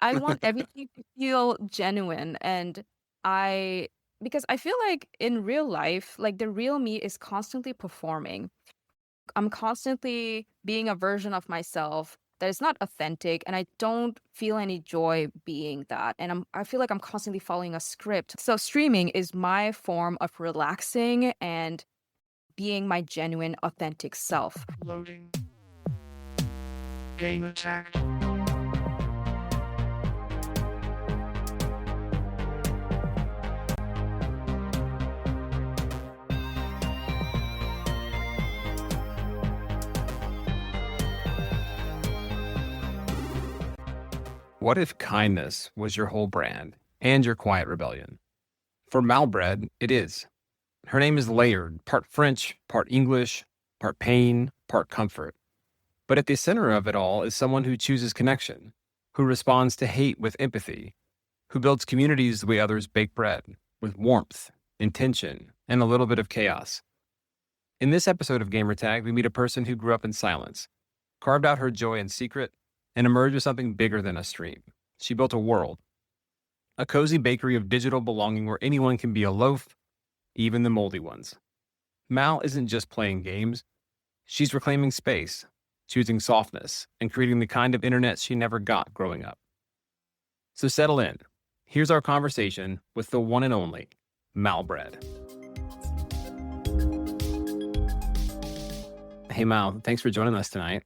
I want everything to feel genuine, and I because I feel like in real life, like the real me is constantly performing. I'm constantly being a version of myself that is not authentic, and I don't feel any joy being that. And I feel like I'm constantly following a script. So streaming is my form of relaxing and being my genuine authentic self. Loading. Gamertagged. What if kindness was your whole brand and your quiet rebellion? For MalBread, it is. Her name is layered, part French, part English, part pain, part comfort. But at the center of it all is someone who chooses connection, who responds to hate with empathy, who builds communities the way others bake bread, with warmth, intention, and a little bit of chaos. In this episode of Gamertag, we meet a person who grew up in silence, carved out her joy in secret, and emerged with something bigger than a stream. She built a world, a cozy bakery of digital belonging where anyone can be a loaf, even the moldy ones. Mal isn't just playing games, she's reclaiming space, choosing softness, and creating the kind of internet she never got growing up. So settle in. Here's our conversation with the one and only MalBread. Hey Mal, thanks for joining us tonight.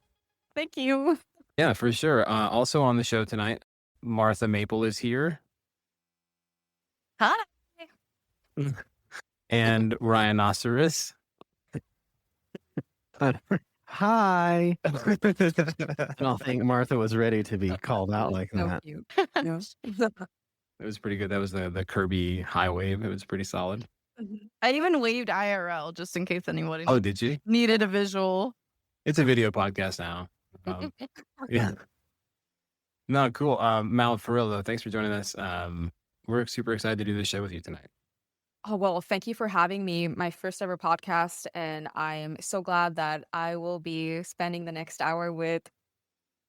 Thank you. Yeah, for sure. Also on the show tonight, Martha Maple is here, Hi. and Rhinoceros. Hi. I don't think Martha was ready to be called out like So that. cute. No. It was pretty good. That was the Kirby high wave. It was pretty solid. I even waved IRL just in case anyone Oh, did you? needed a visual. It's a video podcast now. Yeah. No, cool. Mal, for real though, thanks for joining us. We're super excited to do this show with you tonight. Oh, well, thank you for having me. My first ever podcast, and I am so glad that I will be spending the next hour with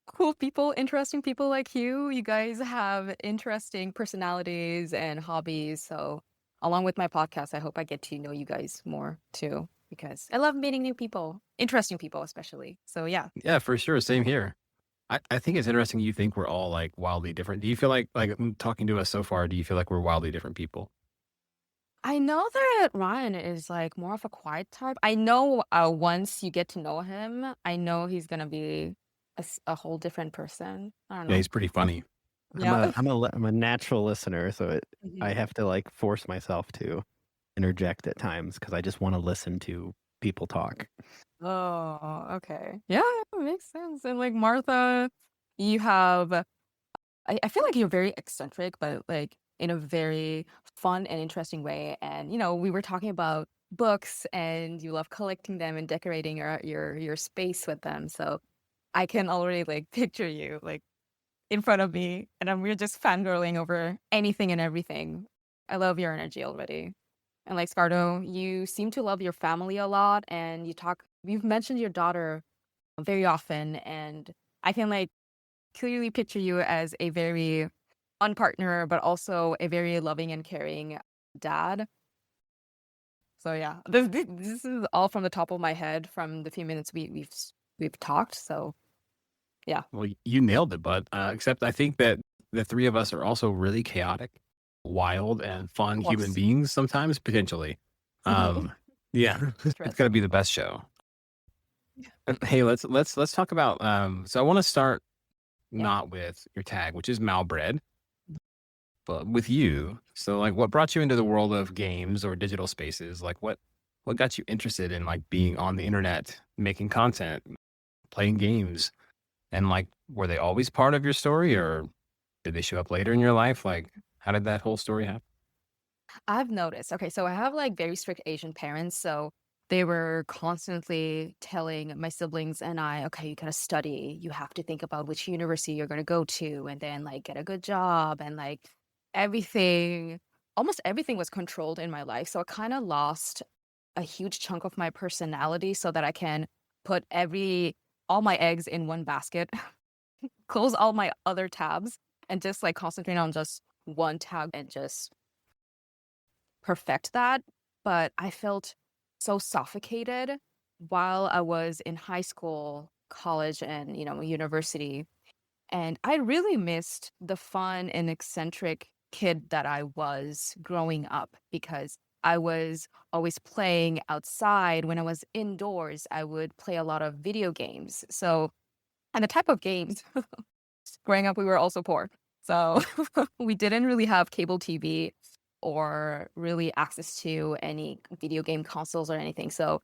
cool people, interesting people like you. You guys have interesting personalities and hobbies. So, along with my podcast, I hope I get to know you guys more too, because I love meeting new people, interesting people, especially. So, yeah. Yeah, for sure. Same here. I think it's interesting you think we're all like wildly different. Do you feel like talking to us so far, do you feel like we're wildly different people? I know that Ryan is like more of a quiet type. I know once you get to know him, I know he's gonna be a whole different person. I don't Yeah, know. he's pretty funny. Yeah. I'm a natural listener, so I Mhm. have to like force myself to interject at times because I just want to listen to people talk. Oh, okay. Yeah, makes sense. And like Martha, you have I feel like you're very eccentric, but like in a very fun and interesting way. And we were talking about books and you love collecting them and decorating your space with them. So I can already like picture you like in front of me and we're just fangirling over anything and everything. I love your energy already. And like Scardo, you seem to love your family a lot and you've mentioned your daughter very often, and I can like clearly picture you as a very fun partner, but also a very loving and caring dad. So yeah, this is all from the top of my head from the few minutes we've talked. So yeah. Well, you nailed it, bud. Except I think that the three of us are also really chaotic, wild, and fun human Course. beings sometimes, potentially. Yeah, it's got to be the best show. Hey, let's talk about. So I want to start Yeah. not with your tag, which is MalBread, but with you. So, like, what brought you into the world of games or digital spaces? Like, what got you interested in like being on the internet, making content, playing games? And like, were they always part of your story or did they show up later in your life? Like, how did that whole story happen? I've noticed. Okay, so I have like very strict Asian parents, so they were constantly telling my siblings and I, okay, you gotta study. You have to think about which university you're gonna go to, and then like get a good job, and like everything, almost everything was controlled in my life. So I kind of lost a huge chunk of my personality so that I can put all my eggs in one basket, close all my other tabs, and just like concentrate on just one tag and just perfect that. But I felt so suffocated while I was in high school, college, and university. And I really missed the fun and eccentric kid that I was growing up because I was always playing outside. When I was indoors, I would play a lot of video games. So, and the type of games, growing up, we were also poor. So we didn't really have cable TV or really access to any video game consoles or anything. So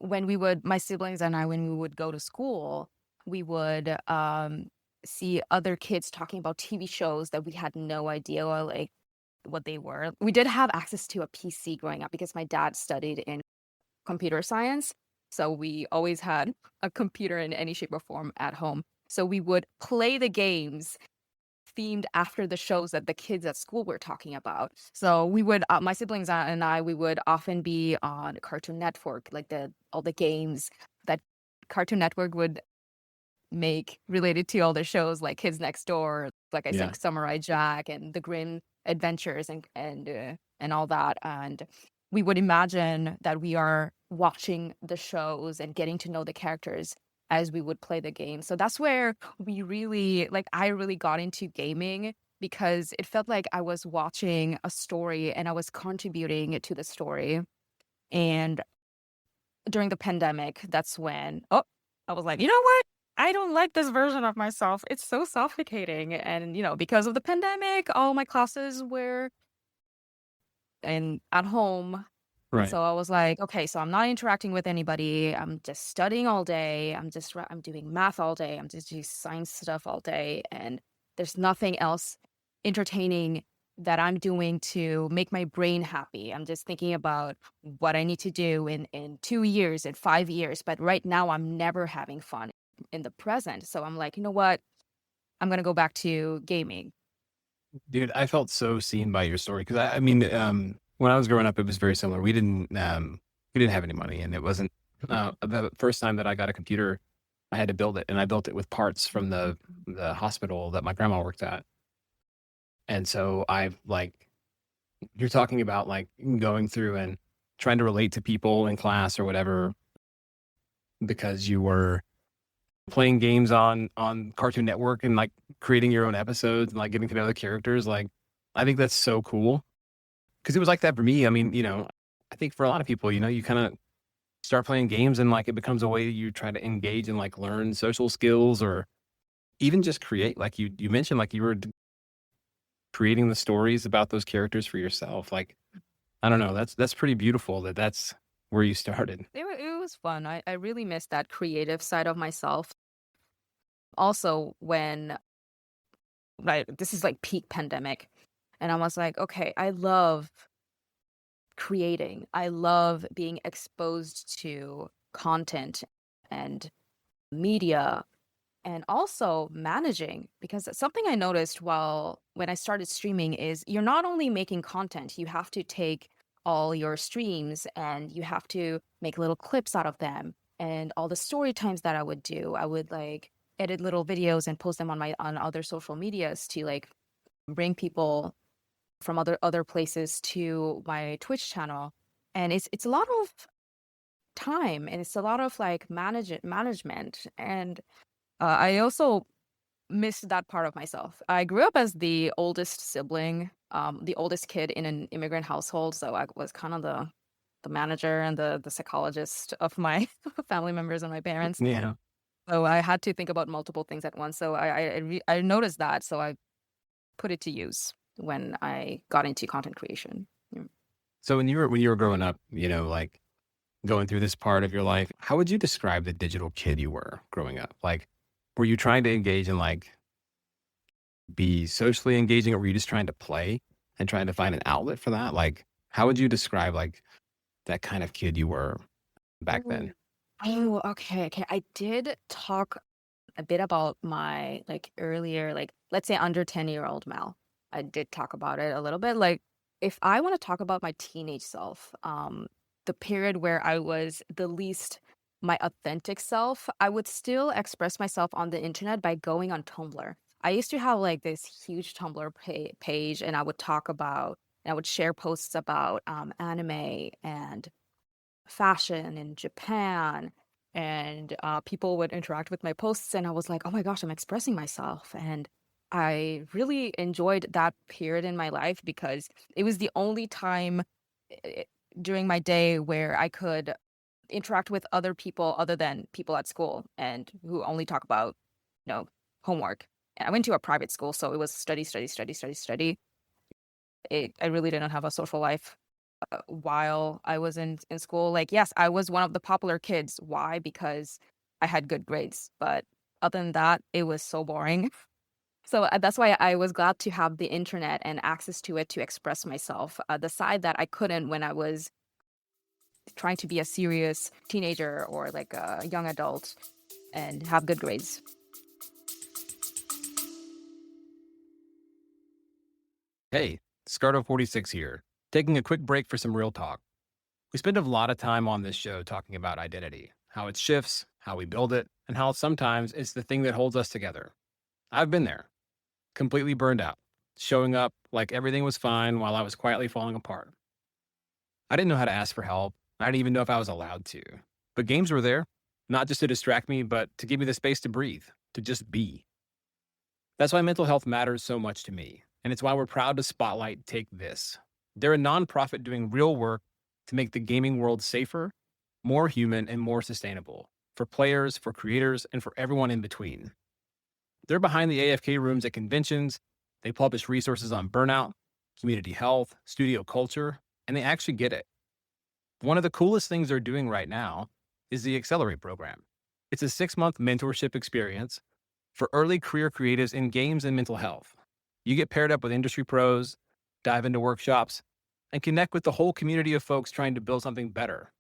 my siblings and I, when we would go to school, we would see other kids talking about TV shows that we had no idea like what they were. We did have access to a PC growing up because my dad studied in computer science. So we always had a computer in any shape or form at home. So we would play the games themed after the shows that the kids at school were talking about. So we would, my siblings and I, we would often be on Cartoon Network, like all the games that Cartoon Network would make related to all the shows, like Kids Next Door, like I Yeah. said, Samurai Jack and the Grim Adventures and all that. And we would imagine that we are watching the shows and getting to know the characters as we would play the game. So that's where I really got into gaming because it felt like I was watching a story and I was contributing to the story. And during the pandemic, that's when I was like, you know what? I don't like this version of myself. It's so suffocating. And, because of the pandemic, all my classes were at home. Right. So I was like, okay, so I'm not interacting with anybody. I'm just studying all day. I'm doing math all day. I'm just doing science stuff all day. And there's nothing else entertaining that I'm doing to make my brain happy. I'm just thinking about what I need to do in 2 years, in 5 years. But right now I'm never having fun in the present. So I'm like, you know what? I'm going to go back to gaming. Dude, I felt so seen by your story because I mean, when I was growing up, it was very similar. We didn't have any money, and it wasn't the first time that I got a computer. I had to build it, and I built it with parts from the hospital that my grandma worked at. And so you're talking about like going through and trying to relate to people in class or whatever because you were playing games on Cartoon Network and like creating your own episodes and like getting to know the characters. Like, I think that's so cool because it was like that for me. I mean, I think for a lot of people, you kind of start playing games and like it becomes a way you try to engage and like learn social skills or even just create. Like you mentioned, like you were creating the stories about those characters for yourself. Like, I don't know, that's pretty beautiful that's where you started. It was fun. I really missed that creative side of myself. Also, this is like peak pandemic, and I was like, okay, I love creating. I love being exposed to content and media and also managing because something I noticed when I started streaming is you're not only making content, you have to take all your streams and you have to make little clips out of them and all the story times that I would do. I would like edit little videos and post them on other social medias to like bring people from other places to my Twitch channel. And it's a lot of time and it's a lot of like management and I also missed that part of myself. I grew up as the oldest sibling, the oldest kid in an immigrant household, so I was kind of the manager and the psychologist of my family members and my parents. Yeah. So I had to think about multiple things at once. So I noticed that, so I put it to use when I got into content creation. Yeah. So when you were growing up, like going through this part of your life, how would you describe the digital kid you were growing up? Like, were you trying to engage and like be socially engaging, or were you just trying to play and trying to find an outlet for that? Like, how would you describe like that kind of kid you were back then? Oh, okay, okay. I did talk a bit about my like earlier, like let's say under 10-year-old Mal. I did talk about it a little bit. Like if I want to talk about my teenage self, the period where I was the least my authentic self, I would still express myself on the internet by going on Tumblr. I used to have like this huge Tumblr page, and I would talk about, and I would share posts about anime and fashion in Japan. And people would interact with my posts, and I was like, oh my gosh, I'm expressing myself. And I really enjoyed that period in my life because it was the only time eh, during my day where I could interact with other people other than people at school and who only talk about, homework. And I went to a private school, so it was study, study, study, study, study. I really didn't have a social life while I was in school. Like, yes, I was one of the popular kids. Why? Because I had good grades. But other than that, it was so boring. So that's why I was glad to have the internet and access to it to express myself. The side that I couldn't when I was trying to be a serious teenager or like a young adult and have good grades. Hey, Scardo46 here, taking a quick break for some real talk. We spend a lot of time on this show talking about identity, how it shifts, how we build it, and how sometimes it's the thing that holds us together. I've been there, completely burned out, showing up like everything was fine while I was quietly falling apart. I didn't know how to ask for help. I didn't even know if I was allowed to. But games were there, not just to distract me, but to give me the space to breathe, to just be. That's why mental health matters so much to me, and it's why we're proud to spotlight Take This. They're a nonprofit doing real work to make the gaming world safer, more human, and more sustainable for players, for creators, and for everyone in between. They're behind the AFK rooms at conventions, they publish resources on burnout, community health, studio culture, and they actually get it. One of the coolest things they're doing right now is the Accelerate program. It's a 6-month mentorship experience for early career creatives in games and mental health. You get paired up with industry pros, dive into workshops, and connect with the whole community of folks trying to build something better.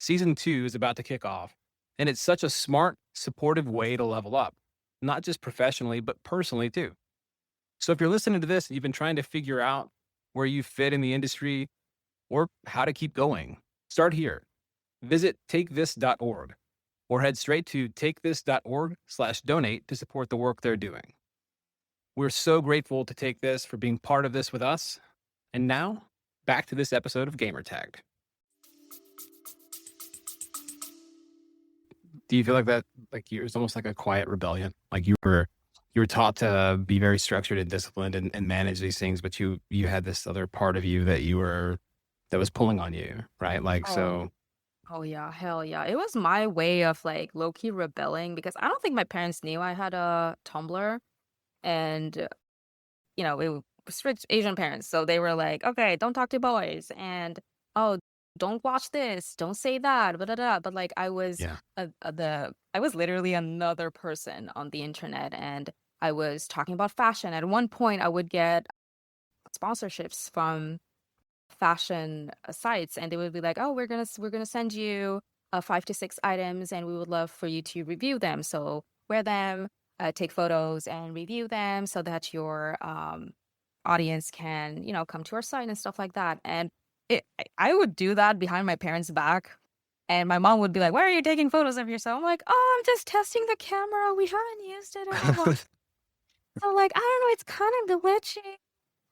Season 2 is about to kick off, and it's such a smart, supportive way to level up, not just professionally, but personally too. So if you're listening to this and you've been trying to figure out where you fit in the industry or how to keep going, start here. Visit takethis.org or head straight to takethis.org/donate to support the work they're doing. We're so grateful to Take This for being part of this with us. And now, back to this episode of Gamertagged. Do you feel like that, like it was almost like a quiet rebellion? Like you were taught to be very structured and disciplined and manage these things, but you had this other part of you that was pulling on you, right? Like, Oh, so oh yeah, hell yeah. It was my way of like low-key rebelling because I don't think my parents knew I had a Tumblr. And it was strict Asian parents. So they were like, okay, don't talk to boys. And, oh, don't watch this. Don't say that. Blah, blah, blah. But like yeah. I was literally another person on the internet, and I was talking about fashion. At one point, I would get sponsorships from fashion sites, and they would be like, oh, we're gonna send you 5 to 6 items, and we would love for you to review them. So wear them, take photos and review them so that your audience can come to our site and stuff like that. And I would do that behind my parents' back, and my mom would be like, why are you taking photos of yourself? I'm like, oh, I'm just testing the camera, we haven't used it in a while. So like, I don't know, it's kind of glitchy.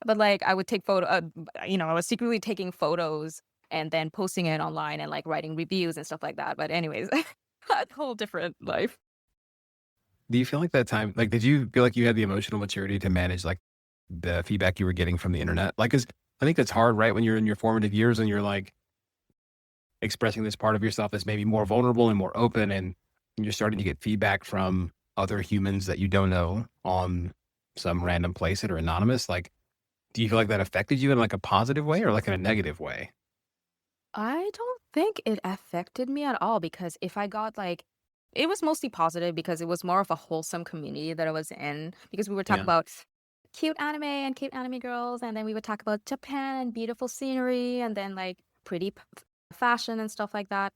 But like, I would take I was secretly taking photos and then posting it online and like writing reviews and stuff like that. But anyways, a whole different life. Do you feel like that time, like, did you feel like you had the emotional maturity to manage like the feedback you were getting from the internet? Like, 'cause I think that's hard, right? When you're in your formative years and you're like expressing this part of yourself that's maybe more vulnerable and more open, and you're starting to get feedback from other humans that you don't know on some random place that are anonymous. Like, do you feel like that affected you in like a positive way or like in a negative way? I don't think it affected me at all because if I got like, it was mostly positive because it was more of a wholesome community that I was in because we would talk Yeah. about cute anime and cute anime girls, and then we would talk about Japan and beautiful scenery, and then like pretty fashion and stuff like that.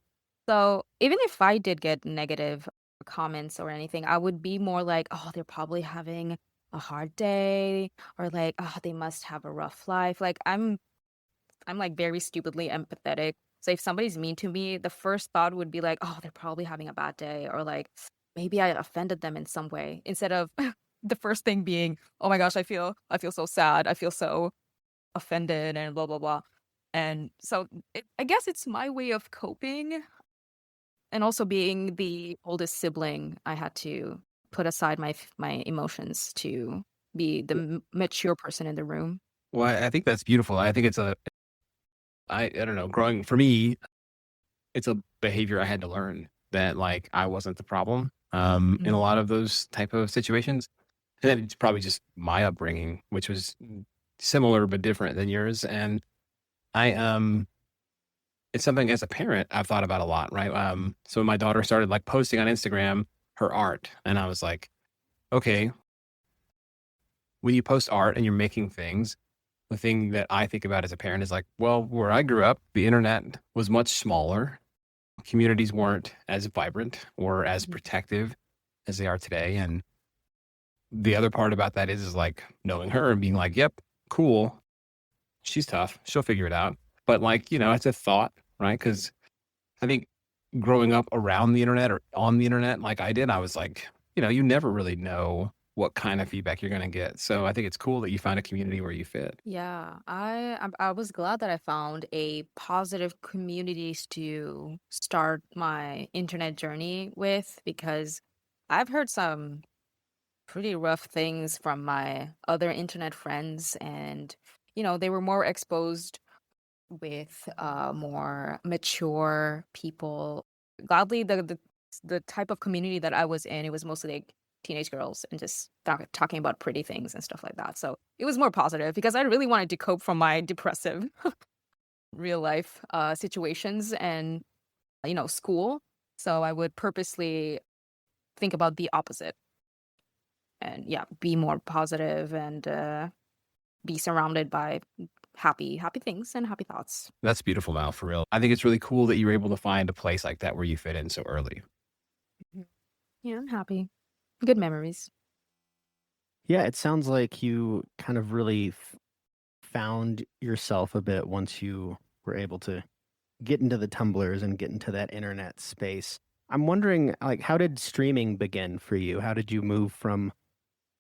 So even if I did get negative comments or anything, I would be more like, oh, they're probably having a hard day, or like, oh, they must have a rough life. Like I'm like very stupidly empathetic. So if somebody's mean to me, the first thought would be like, oh, they're probably having a bad day, or like maybe I offended them in some way, instead of the first thing being, oh my gosh, I feel so sad. I feel so offended and blah blah blah. And so I guess it's my way of coping. And also being the oldest sibling, I had to put aside my emotions to be the mature person in the room. Well, I think that's beautiful. I think it's I don't know, growing for me, it's a behavior I had to learn that like I wasn't the problem in a lot of those type of situations. And then it's probably just my upbringing, which was similar but different than yours. And I it's something as a parent I've thought about a lot, right? So when my daughter started like posting on Instagram her art, and I was like, okay, when you post art and you're making things, the thing that I think about as a parent is like, well, where I grew up, the internet was much smaller. Communities weren't as vibrant or as protective as they are today. And the other part about that is like knowing her and being like, yep, cool. She's tough. She'll figure it out. But like, it's a thought, right? Because I think growing up around the internet or on the internet, like I did, I was like, you never really know what kind of feedback you're going to get. So I think it's cool that you find a community where you fit. Yeah, I was glad that I found a positive communities to start my internet journey with, because I've heard some pretty rough things from my other internet friends, and they were more exposed with more mature people. Gladly, the type of community that I was in, it was mostly like teenage girls and just talking about pretty things and stuff like that. So it was more positive because I really wanted to cope from my depressive real life situations and school. So I would purposely think about the opposite and be more positive and be surrounded by happy things and happy thoughts. That's beautiful, Mal, for real. I think it's really cool that you were able to find a place like that where you fit in so early. Yeah, I'm happy. Good memories. Yeah, it sounds like you kind of really found yourself a bit once you were able to get into the Tumblrs and get into that internet space. I'm wondering, like, how did streaming begin for you? How did you move from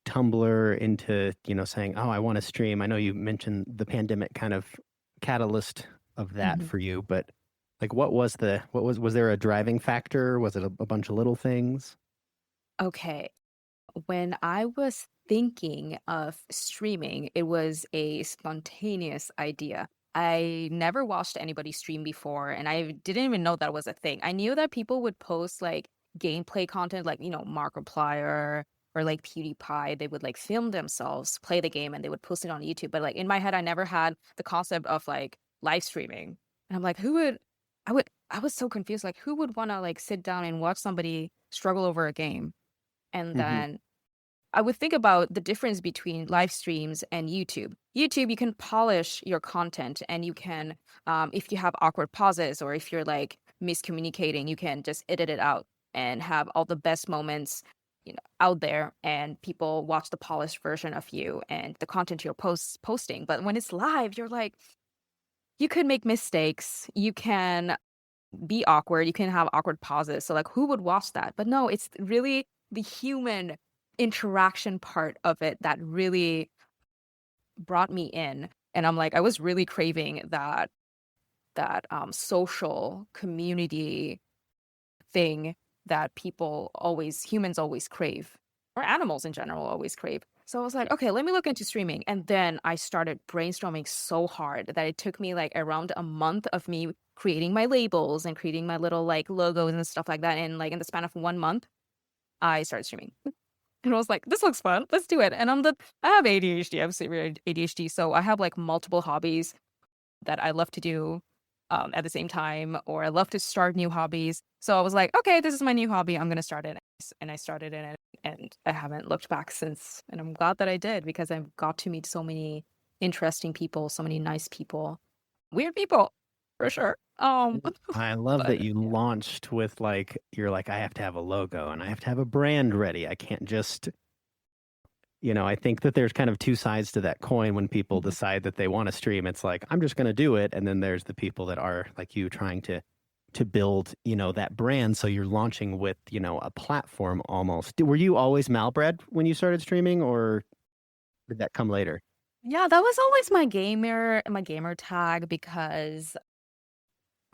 Tumblr into, saying, oh, I want to stream? I know you mentioned the pandemic kind of catalyst of that for you, but like, was there a driving factor? Was it a bunch of little things? Okay. When I was thinking of streaming, it was a spontaneous idea. I never watched anybody stream before, and I didn't even know that was a thing. I knew that people would post like gameplay content, like, Markiplier or like PewDiePie. They would like film themselves, play the game, and they would post it on YouTube. But like in my head, I never had the concept of like live streaming. And I'm like, I was so confused. Like, who would want to like sit down and watch somebody struggle over a game? And then I would think about the difference between live streams and YouTube. YouTube, you can polish your content and you can, if you have awkward pauses or if you're like miscommunicating, you can just edit it out and have all the best moments, out there, and people watch the polished version of you and the content you're posting. But when it's live, you're like, you could make mistakes. You can be awkward. You can have awkward pauses. So like, who would watch that? But no, it's really the human interaction part of it that really brought me in. And I'm like, I was really craving that social community thing that humans always crave, or animals in general always crave. So I was like, okay, let me look into streaming. And then I started brainstorming so hard that it took me like around a month of me creating my labels and creating my little like logos and stuff like that. And like in the span of 1 month, I started streaming. And I was like, this looks fun. Let's do it. And I have ADHD. I have severe ADHD. So I have like multiple hobbies that I love to do at the same time, or I love to start new hobbies. So I was like, okay, this is my new hobby. I'm going to start it. And I started in it, and I haven't looked back since. And I'm glad that I did, because I've got to meet so many interesting people, so many nice people, weird people, for sure. I love that but you yeah. launched with like, you're like, I have to have a logo and I have to have a brand ready. I can't just, I think that there's kind of two sides to that coin when people decide that they want to stream. It's like, I'm just going to do it. And then there's the people that are like you, trying to to build, that brand. So you're launching with, a platform almost. Were you always MalBread when you started streaming, or did that come later? Yeah, that was always my gamer tag because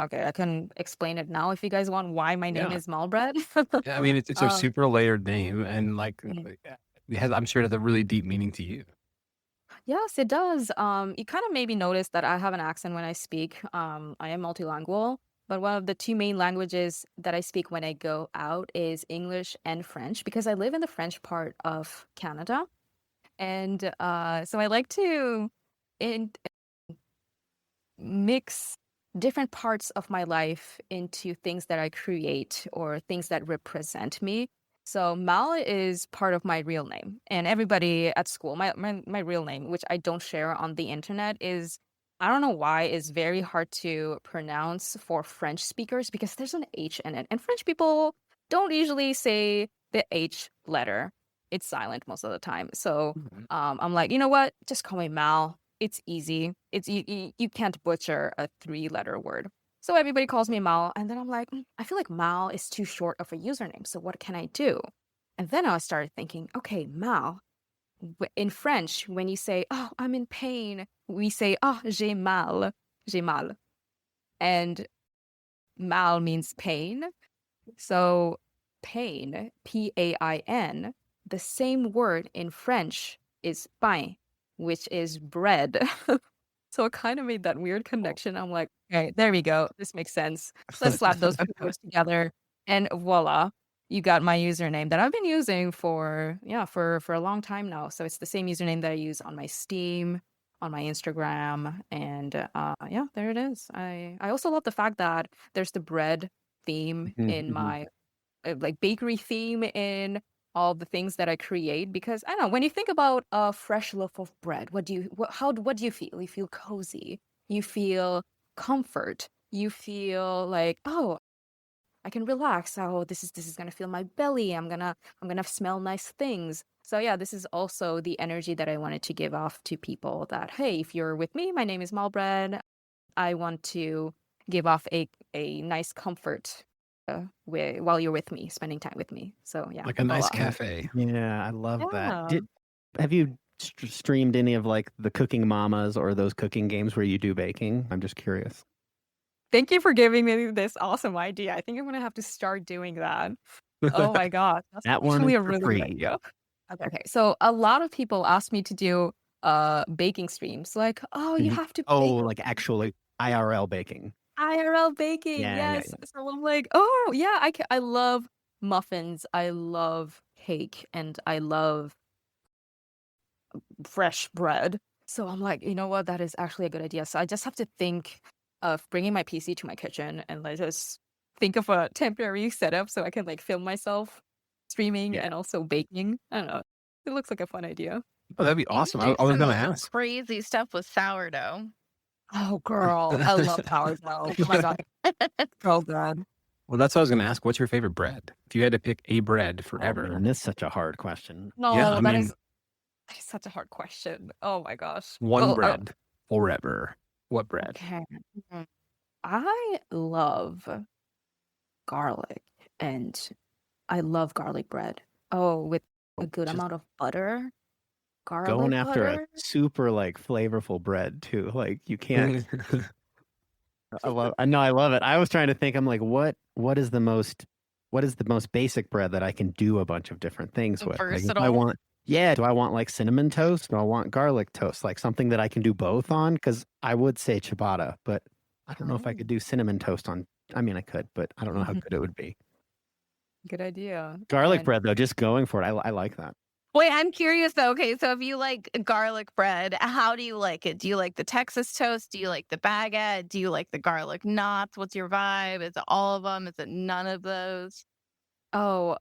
okay, I can explain it now if you guys want why my name Yeah. is MalBread. Yeah, I mean, it's a Um, super layered name, and mm. it has, I'm sure it has a really deep meaning to you. Yes, it does. You kind of maybe notice that I have an accent when I speak. I am multilingual, but one of the two main languages that I speak when I go out is English and French because I live in the French part of Canada. And so I like to in mix different parts of my life into things that I create or things that represent me. So Mal is part of my real name. And everybody at school, my real name, which I don't share on the internet, is I don't know why is very hard to pronounce for French speakers because there's an H in it. And French people don't usually say the H letter. It's silent most of the time. So Mhm. I'm like, you know what? Just call me Mal. It's easy. It's you can't butcher a 3-letter word. So everybody calls me Mal, and then I'm like, I feel like Mal is too short of a username. So what can I do? And then I started thinking, okay, Mal. In French, when you say, "Oh, I'm in pain," we say, "Oh, j'ai mal," and mal means pain. So pain, Pain, the same word in French is pain, which is bread. So it kind of made that weird connection. I'm like, okay, there we go. This makes sense. Let's slap those two words together, and voila, you got my username that I've been using for for a long time now. So it's the same username that I use on my Steam, on my Instagram, and yeah, there it is. I also love the fact that there's the bread theme in Mhm. my like bakery theme in all the things that I create because I don't know when you think about a fresh loaf of bread, what do you feel? You feel cozy, you feel comfort, you feel like oh I can relax. Oh this is gonna fill my belly. I'm gonna smell nice things. So yeah, this is also the energy that I wanted to give off to people that hey, if you're with me, my name is MalBread. I want to give off a nice comfort while you're with me, spending time with me. So yeah, Like a nice voila. cafe. Yeah, I love that. Yeah. Have you streamed any of like the Cooking Mamas or those cooking games where you do baking? I'm just curious. Thank you for giving me this awesome idea. I think I'm gonna have to start doing that. Oh my god, that's That one actually is a for really good free. idea. Okay. So a lot of people ask me to do baking streams. Like, oh, you Mhm. have to Oh, bake like actually IRL baking. IRL baking. Yeah, yeah, Yes. yeah. So I'm like, oh yeah, I love muffins. I love cake, and I love fresh bread. So I'm like, you know what? That is actually a good idea. So I just have to think of bringing my PC to my kitchen and like just think of a temporary setup so I can like film myself streaming Yeah. and also baking. I don't know. It looks like a fun idea. Oh, that'd be You awesome. do I was gonna some ask. crazy stuff with sourdough. Oh, girl, I love sourdough. Oh my god, so good. Well, that's what I was gonna ask. What's your favorite bread? If you had to pick a bread Oh forever. man, this is such a hard question. Yeah, No, I mean, that is such a hard question. Oh my gosh. one Well, bread forever. What bread? okay. Mhm. I love garlic and I love garlic bread. Oh, with a good Just amount of butter, going garlic after a butter. super like flavorful bread too. Like you can't I love it. I was trying to think, I'm like, what is the most basic bread that I can do a bunch of different things with? Like if I Versatile. want yeah, do I want like cinnamon toast? Do I want garlic toast? Like something that I can do both on? Because I would say ciabatta, but I don't know if I Oh, could do cinnamon toast on I mean I could, but I don't know how good it would be. good idea. Garlic And bread though, just going for it. I like that. Wait, I'm curious though. Okay, so if you like garlic bread, how do you like it? Do you like the Texas toast? Do you like the baguette? Do you like the garlic knots? What's your vibe? Is it all of them? Is it none of those? oh,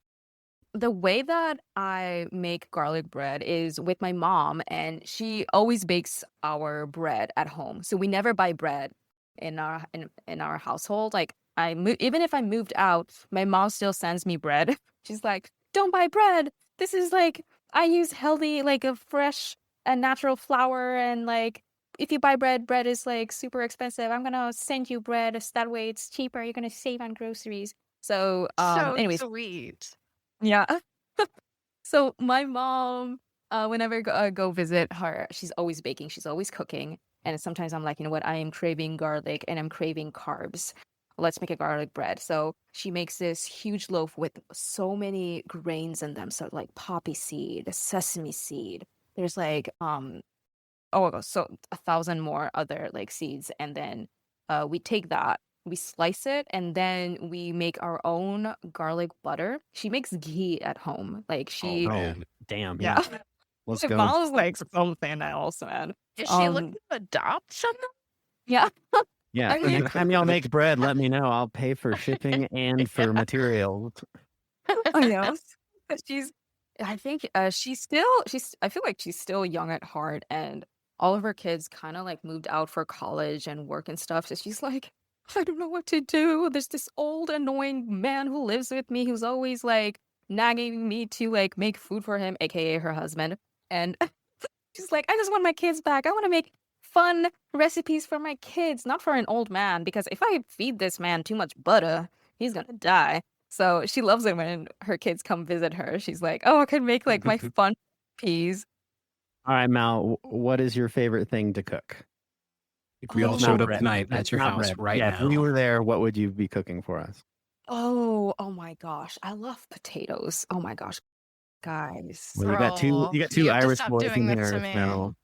the way that I make garlic bread is with my mom, and she always bakes our bread at home. So we never buy bread in our household. Like even if I moved out, my mom still sends me bread. She's like, "Don't buy bread. This is like I use healthy, like a fresh and natural flour and like if you buy bread is like super expensive. I'm gonna send you bread. So that way it's cheaper. You're gonna save on groceries. So, So anyways, sweet. yeah. So my mom, whenever I go visit her, she's always baking. She's always cooking. And sometimes I'm like, you know what? I am craving garlic and I'm craving carbs. Let's make a garlic bread. So she makes this huge loaf with so many grains in them. So like poppy seed, sesame seed. There's like so 1,000 more other like seeds, and then we take that, we slice it, and then we make our own garlic butter. She makes ghee at home. Like Oh she, man, Damn. yeah. Yeah. Let's My go. mom was like something else, man. Is she looking Um, to adopt someone? yeah. Yeah. I mean, Next time y'all make bread, let me know. I'll pay for shipping and for materials. oh yeah. But she's, I think I feel like she's still young at heart, and all of her kids kind of like moved out for college and work and stuff. So she's like, I don't know what to do. There's this old annoying man who lives with me who's always like nagging me to like make food for him, aka her husband. And she's like, I just want my kids back. I want to make fun recipes for my kids, not for an old man, because if I feed this man too much butter, he's gonna die. So she loves it when her kids come visit her. She's like, oh, I can make like my fun peas. All right, Mal, what is your favorite thing to cook? if we all Oh, showed up bread. tonight Not- at your not house bread. right Yeah, now, if we were there, what would you be cooking for us? oh my gosh. I love potatoes. Oh my gosh, guys. Well, you got two Girl, you have to Irish stop boys doing in this to here, me. so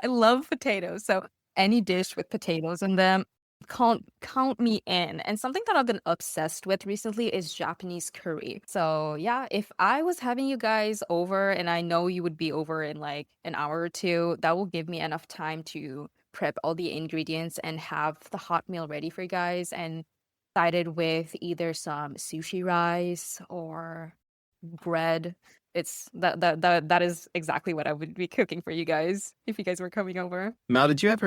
I love potatoes. So any dish with potatoes in them, count me in. And something that I've been obsessed with recently is Japanese curry. So yeah, if I was having you guys over and I know you would be over in like an hour or two, that will give me enough time to prep all the ingredients and have the hot meal ready for you guys, and sided with either some sushi rice or bread. It's that is exactly what I would be cooking for you guys if you guys were coming over. Mal, did you have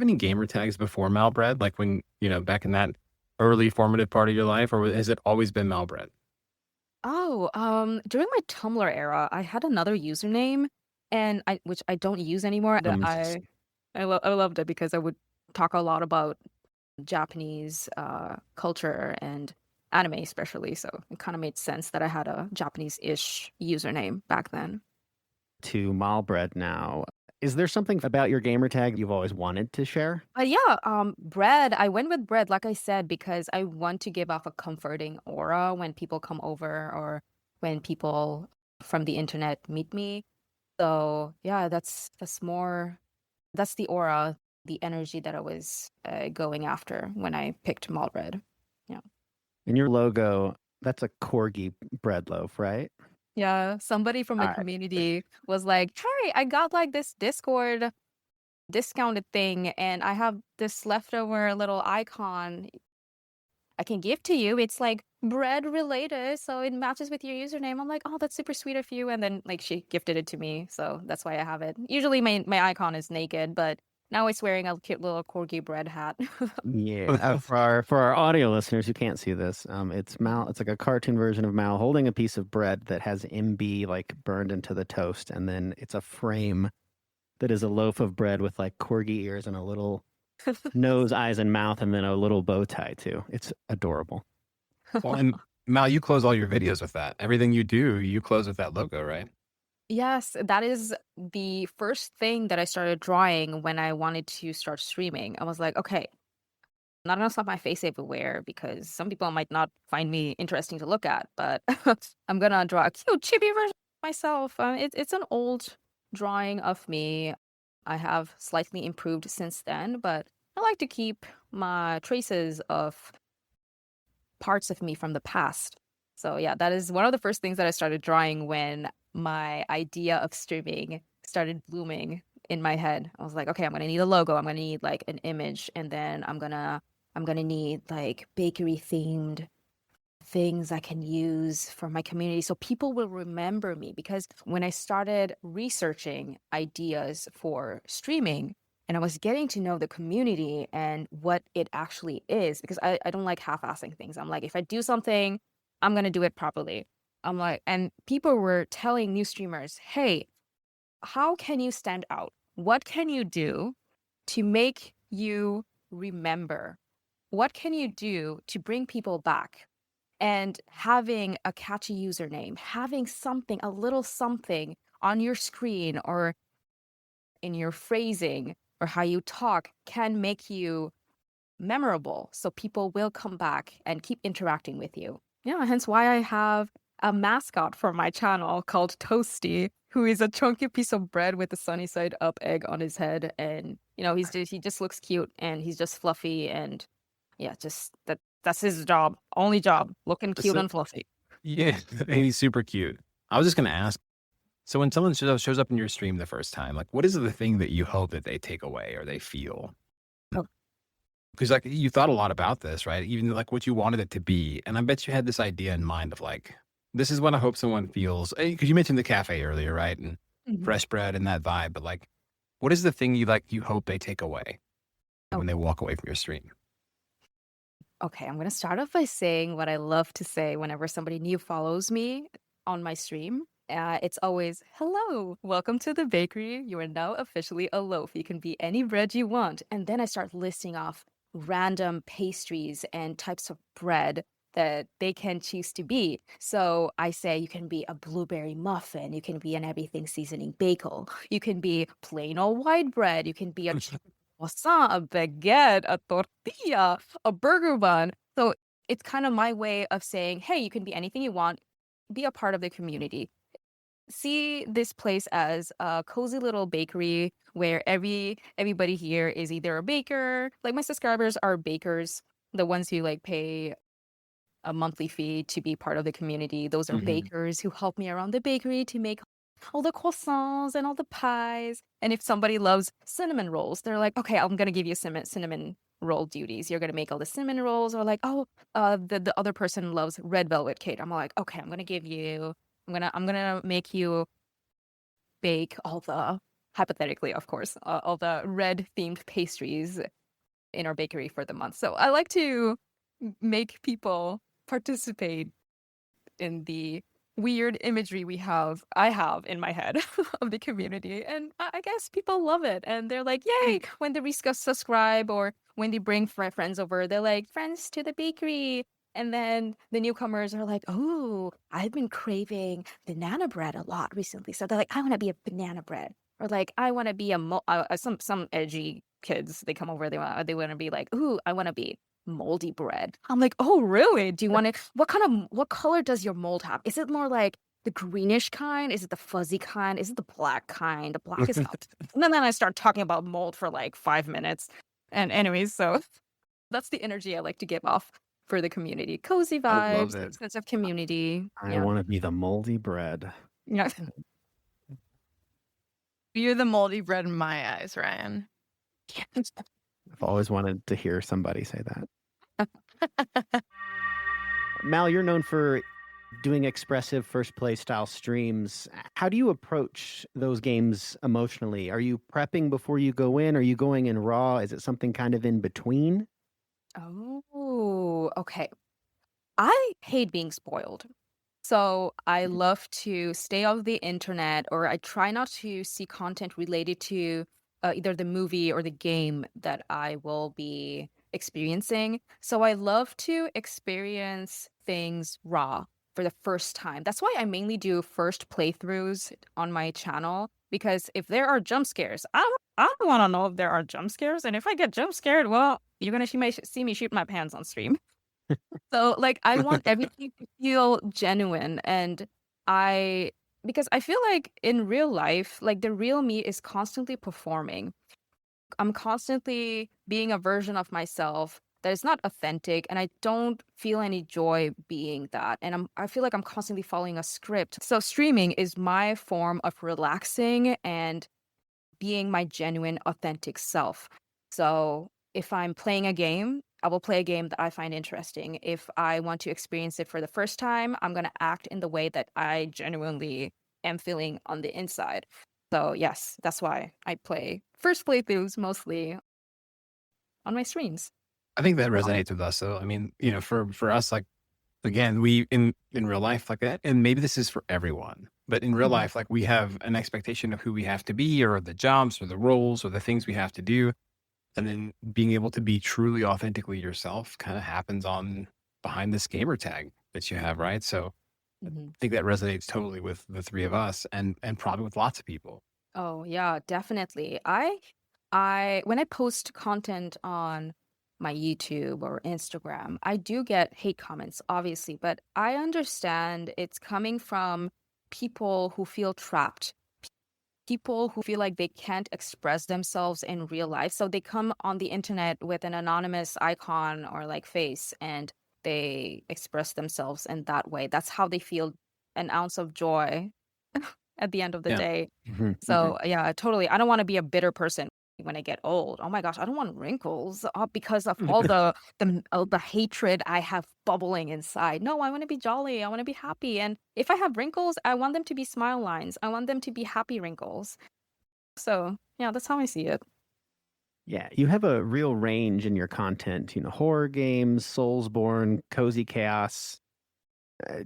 any gamer tags before MalBread? Like when back in that early formative part of your life, or has it always been MalBread? Oh, during my Tumblr era, I had another username, and which I don't use anymore. And I loved it because I would talk a lot about Japanese culture and anime especially. So it kind of made sense that I had a Japanese-ish username back then. to MalBread now. Is there something about your gamer tag you've always wanted to share? But yeah, bread. I went with bread, like I said, because I want to give off a comforting aura when people come over or when people from the internet meet me. So yeah, that's the aura, the energy that I was going after when I picked MalBread. Yeah. In your logo, that's a corgi bread loaf, right? Yeah, somebody from the All right. community was like, "Hey, I got like this Discord discounted thing, and I have this leftover little icon I can give to you. It's like bread related, so it matches with your username." I'm like, "Oh, that's super sweet of you." And then like she gifted it to me, so that's why I have it. Usually my icon is naked, but now it's wearing a cute little corgi bread hat. Yeah. For our audio listeners who can't see this, it's Mal. It's like a cartoon version of Mal holding a piece of bread that has MB like burned into the toast, and then it's a frame that is a loaf of bread with like corgi ears and a little nose, eyes, and mouth, and then a little bow tie too. It's adorable. Well, and Mal, you close all your videos with that. Everything you do, you close with that logo, right? Yes, that is the first thing that I started drawing when I wanted to start streaming. I was like, okay, not gonna slap my face everywhere because some people might not find me interesting to look at, but I'm gonna draw a cute chibi version of myself. It's an old drawing of me. I have slightly improved since then, but I like to keep my traces of parts of me from the past. So yeah, that is one of the first things that I started drawing when my idea of streaming started blooming in my head. I was like, okay, I'm gonna need a logo, I'm gonna need like an image, and then I'm gonna need like bakery themed things I can use for my community so people will remember me. Because when I started researching ideas for streaming and I was getting to know the community and what it actually is, because I don't like half-assing things. I'm like, if I do something, I'm gonna do it properly. I'm like, and people were telling new streamers, hey, how can you stand out? What can you do to make you remember. What can you do to bring people back? And having a catchy username, having something, a little something on your screen or in your phrasing or how you talk can make you memorable. So people will come back and keep interacting with you. Yeah, hence why I have a mascot for my channel called Toasty, who is a chunky piece of bread with a sunny side up egg on his head. And, he just looks cute and he's just fluffy. And yeah, just that's his job. Only job. Looking cute So- and fluffy. Yeah, and he's super cute. I was just gonna ask. So when someone shows up in your stream the first time, like, what is the thing that you hope that they take away or they feel? Oh. Because like you thought a lot about this, right? Even like what you wanted it to be, and I bet you had this idea in mind of like, this is what I hope someone feels. Because you mentioned the cafe earlier, right? And Mhm. fresh bread and that vibe, but like, what is the thing you hope they take away when they walk away from your stream? Okay, I'm gonna start off by saying what I love to say whenever somebody new follows me on my stream. It's always, hello, welcome to the bakery. You are now officially a loaf. You can be any bread you want. And then I start listing off random pastries and types of bread that they can choose to be. So I say you can be a blueberry muffin, you can be an everything seasoning bagel, you can be plain old white bread, you can be a croissant, a baguette, a tortilla, a burger bun. So it's kind of my way of saying, hey, you can be anything you want, be a part of the community. See this place as a cozy little bakery where everybody here is either a baker, like my subscribers are bakers, the ones who like pay a monthly fee to be part of the community. Those are Mhm. bakers who help me around the bakery to make all the croissants and all the pies. And if somebody loves cinnamon rolls, they're like, okay, I'm gonna give you cinnamon roll duties. You're gonna make all the cinnamon rolls. Or like, oh, the other person loves red velvet cake. I'm like, okay, I'm gonna make you bake all the hypothetically, of course, all the red themed pastries in our bakery for the month. So I like to make people participate in the weird imagery I have in my head of the community. And I guess people love it. And they're like, yay, when they subscribe or when they bring friends over, they're like, friends to the bakery. And then the newcomers are like, oh, I've been craving banana bread a lot recently. So they're like, I want to be a banana bread. Or like, I want to be some edgy kids. They come over, they want to be like, ooh, I want to be moldy bread. I'm like, oh, really? Do you want to? What color does your mold have? Is it more like the greenish kind? Is it the fuzzy kind? Is it the black kind? The black is out. And then I start talking about mold for like 5 minutes. And anyways, so that's the energy I like to give off for the community. Cozy I love vibes, it. sense of community. I Yeah. want to be the moldy bread. Yeah. You're the moldy bread in my eyes, Ryan. I've always wanted to hear somebody say that. Mal, you're known for doing expressive first play style streams. How do you approach those games emotionally? Are you prepping before you go in? Are you going in raw? Is it something kind of in between? Oh, okay. I hate being spoiled. So I love to stay off the internet, or I try not to see content related to either the movie or the game that I will be experiencing. So I love to experience things raw for the first time. That's why I mainly do first playthroughs on my channel, because if there are jump scares, I don't want to know if there are jump scares. And if I get jump scared, well, you're going to see me shoot my pants on stream. So, like, I want everything to feel genuine, and because I feel like in real life, like, the real me is constantly performing. I'm constantly being a version of myself that is not authentic, and I don't feel any joy being that, and I feel like I'm constantly following a script. So streaming is my form of relaxing and being my genuine, authentic self. So if I'm playing a game, I will play a game that I find interesting. If I want to experience it for the first time, I'm going to act in the way that I genuinely am feeling on the inside. So yes, that's why I play first playthroughs mostly on my streams. I think that resonates with us. So, I mean, for us, like, again, we in real life like that, and maybe this is for everyone, but in real Mhm. life, like we have an expectation of who we have to be or the jobs or the roles or the things we have to do. And then being able to be truly authentically yourself kind of happens on behind this gamer tag that you have, right? So I Mhm. think that resonates totally with the three of us and probably with lots of people. Oh yeah, definitely. I when I post content on my YouTube or Instagram, I do get hate comments, obviously, but I understand it's coming from people who feel trapped, people who feel like they can't express themselves in real life. So they come on the internet with an anonymous icon or like face and they express themselves in that way. That's how they feel an ounce of joy at the end of the Yeah. day. Hmm. So, yeah, totally. I don't wanna be a bitter person when I get old. Oh my gosh, I don't want wrinkles, because of all the hatred I have bubbling inside. No, I wanna be jolly, I wanna be happy, and if I have wrinkles, I want them to be smile lines. I want them to be happy wrinkles. So, yeah, that's how I see it. Yeah, you have a real range in your content, horror games, Soulsborne, cozy chaos.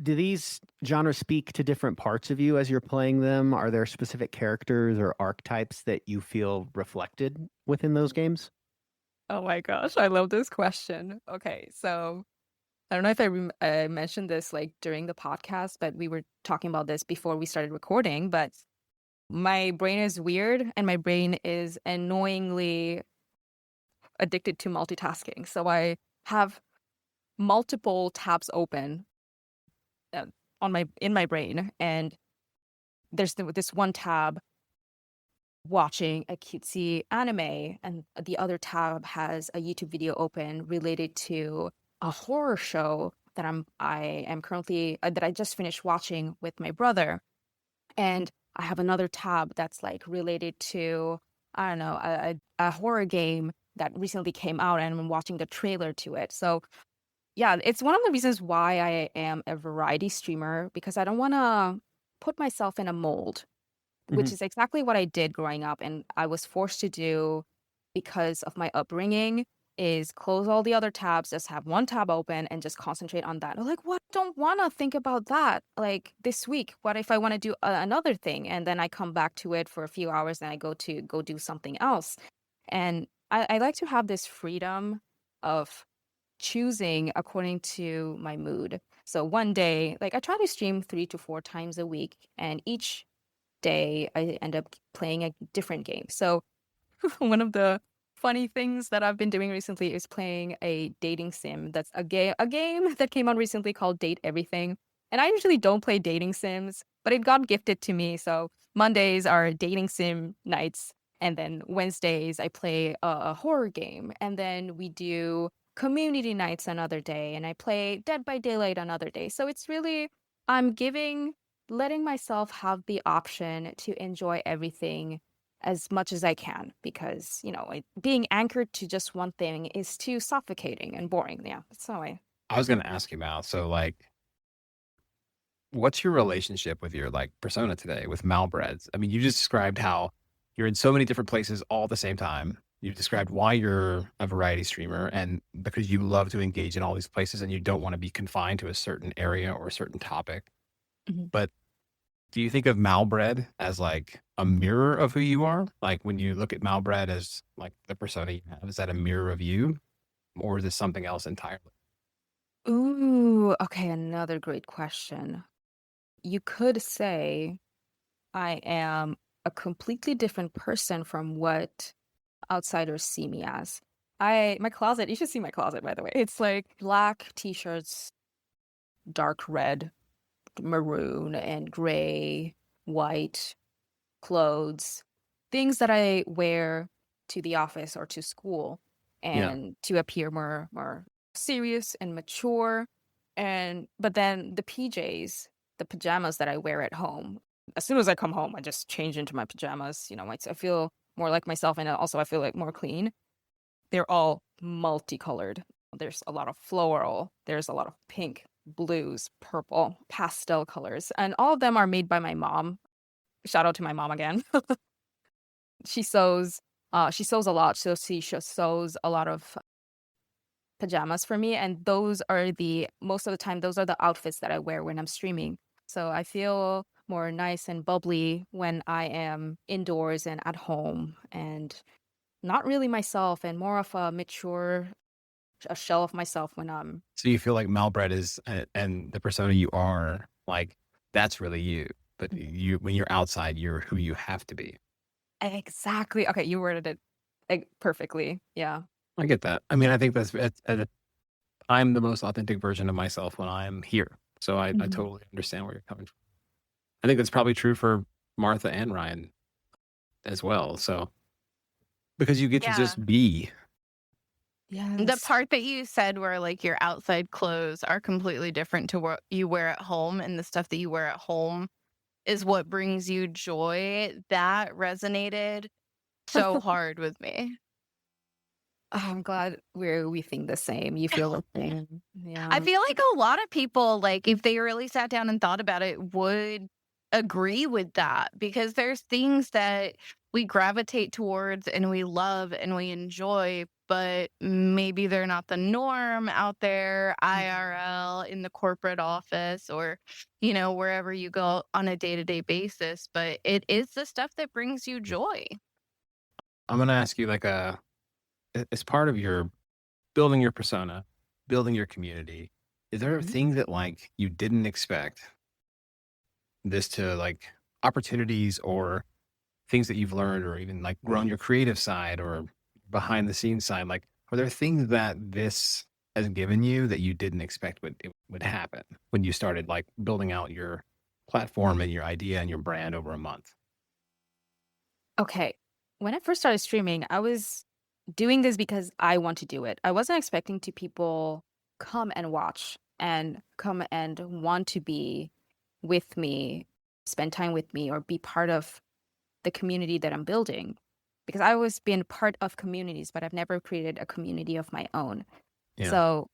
Do these genres speak to different parts of you as you're playing them? Are there specific characters or archetypes that you feel reflected within those games? Oh my gosh, I love this question. Okay, so I don't know if I mentioned this, like, during the podcast, but we were talking about this before we started recording, but my brain is weird and my brain is annoyingly addicted to multitasking. So I have multiple tabs open uh, on my in my brain, and there's this one tab watching a cutesy anime, and the other tab has a YouTube video open related to a horror show that I am currently that I just finished watching with my brother. And I have another tab that's like related to, I don't know, a horror game that recently came out and I'm watching the trailer to it. So yeah, it's one of the reasons why I am a variety streamer because I don't want to put myself in a mold, which Hmm. is exactly what I did growing up and I was forced to do because of my upbringing is close all the other tabs, just have one tab open and just concentrate on that. I'm like, what? Don't want to think about that. Like this week, what if I want to do another thing and then I come back to it for a few hours and I go do something else. And I like to have this freedom of choosing according to my mood. So one day, like I try to stream 3 to 4 times a week, and each day I end up playing a different game. So one of the funny things that I've been doing recently is playing a dating sim that's a game that came out recently called Date Everything. And I usually don't play dating sims, but it got gifted to me. So Mondays are dating sim nights, and then Wednesdays I play a horror game, and then we do community nights another day, and I play Dead by Daylight another day. So it's really I'm giving letting myself have the option to enjoy everything as much as I can because, being anchored to just one thing is too suffocating and boring. Yeah, that's how I. I was going to ask you about, so like, what's your relationship with your like persona today with MalBreads? I mean, you just described how you're in so many different places all at the same time. You've described why you're a variety streamer and because you love to engage in all these places and you don't want to be confined to a certain area or a certain topic. Mhm. But do you think of MalBread as like a mirror of who you are? Like when you look at MalBread as like the persona you have, is that a mirror of you or is this something else entirely? Ooh, okay, another great question. You could say I am a completely different person from what outsiders see me as. My closet, you should see my closet by the way. It's like black t-shirts, dark red, maroon, and gray, white clothes, things that I wear to the office or to school Yeah. and to appear more serious and mature. And but then the PJs, the pajamas that I wear at home, as soon as I come home, I just change into my pajamas. I feel more like myself, and also I feel like more clean. They're all multicolored. There's a lot of floral. There's a lot of pink, blues, purple, pastel colors, and all of them are made by my mom. Shout out to my mom again. She sews she sews a lot, so she sews a lot of pajamas for me, and those are the most of the time, those are the outfits that I wear when I'm streaming. So I feel more nice and bubbly when I am indoors and at home, and not really myself and more of a mature a shell of myself when I'm So you feel like MalBread is, and the persona you are, like, that's really you. But you, when you're outside, you're who you have to be. exactly. Okay, you worded it perfectly. Yeah. I get that. I mean, I think I'm the most authentic version of myself when I'm here. So I Mhm. totally understand where you're coming from. I think that's probably true for Martha and Ryan as well. So because you get to Yeah. just be. The Yes. part that you said where like your outside clothes are completely different to what you wear at home and the stuff that you wear at home is what brings you joy, that resonated so hard with me. I'm glad we think the same. You feel the same. I Yeah. feel like a lot of people, like, if they really sat down and thought about it, would agree with that because there's things that we gravitate towards and we love and we enjoy, but maybe they're not the norm out there, IRL, in the corporate office, or, wherever you go on a day to day basis. But it is the stuff that brings you joy. I'm going to ask you, like, as part of your building your persona, building your community, is there a Mhm. thing that, like, you didn't expect this to, like, opportunities or things that you've learned or even like grown your creative side or behind the scenes side? Like, are there things that this has given you that you didn't expect would happen when you started like building out your platform and your idea and your brand over a month? Okay. When I first started streaming, I was doing this because I want to do it. I wasn't expecting to people come and watch and come and want to be with me, spend time with me, or be part of the community that I'm building. Because I always been part of communities, but I've never created a community of my own. Yeah. So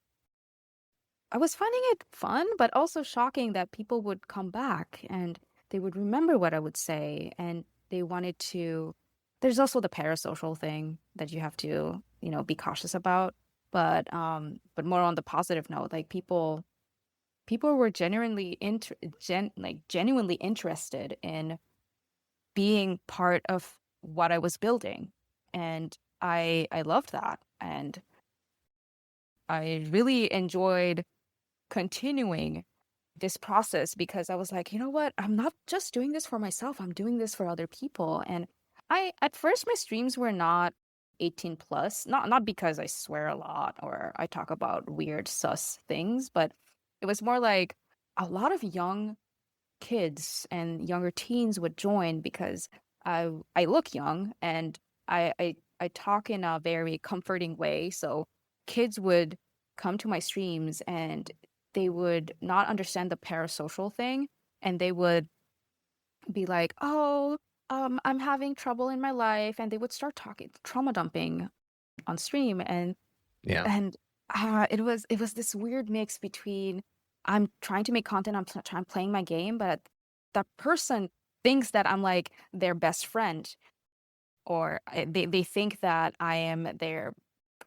I was finding it fun, but also shocking that people would come back and they would remember what I would say and they wanted to. There's also the parasocial thing that you have to, be cautious about. But more on the positive note, like people were genuinely interested in being part of what I was building. And I loved that. And I really enjoyed continuing this process because I was like, you know what? I'm not just doing this for myself. I'm doing this for other people. And at first my streams were not 18 plus, not because I swear a lot or I talk about weird sus things, but it was more like a lot of young kids and younger teens would join because I look young and I talk in a very comforting way. So kids would come to my streams and they would not understand the parasocial thing and they would be like, "Oh, I'm having trouble in my life," and they would start talking trauma dumping on stream Yeah. and it was this weird mix between I'm trying to make content, I'm playing my game, but that person thinks that I'm like their best friend, or they think that I am their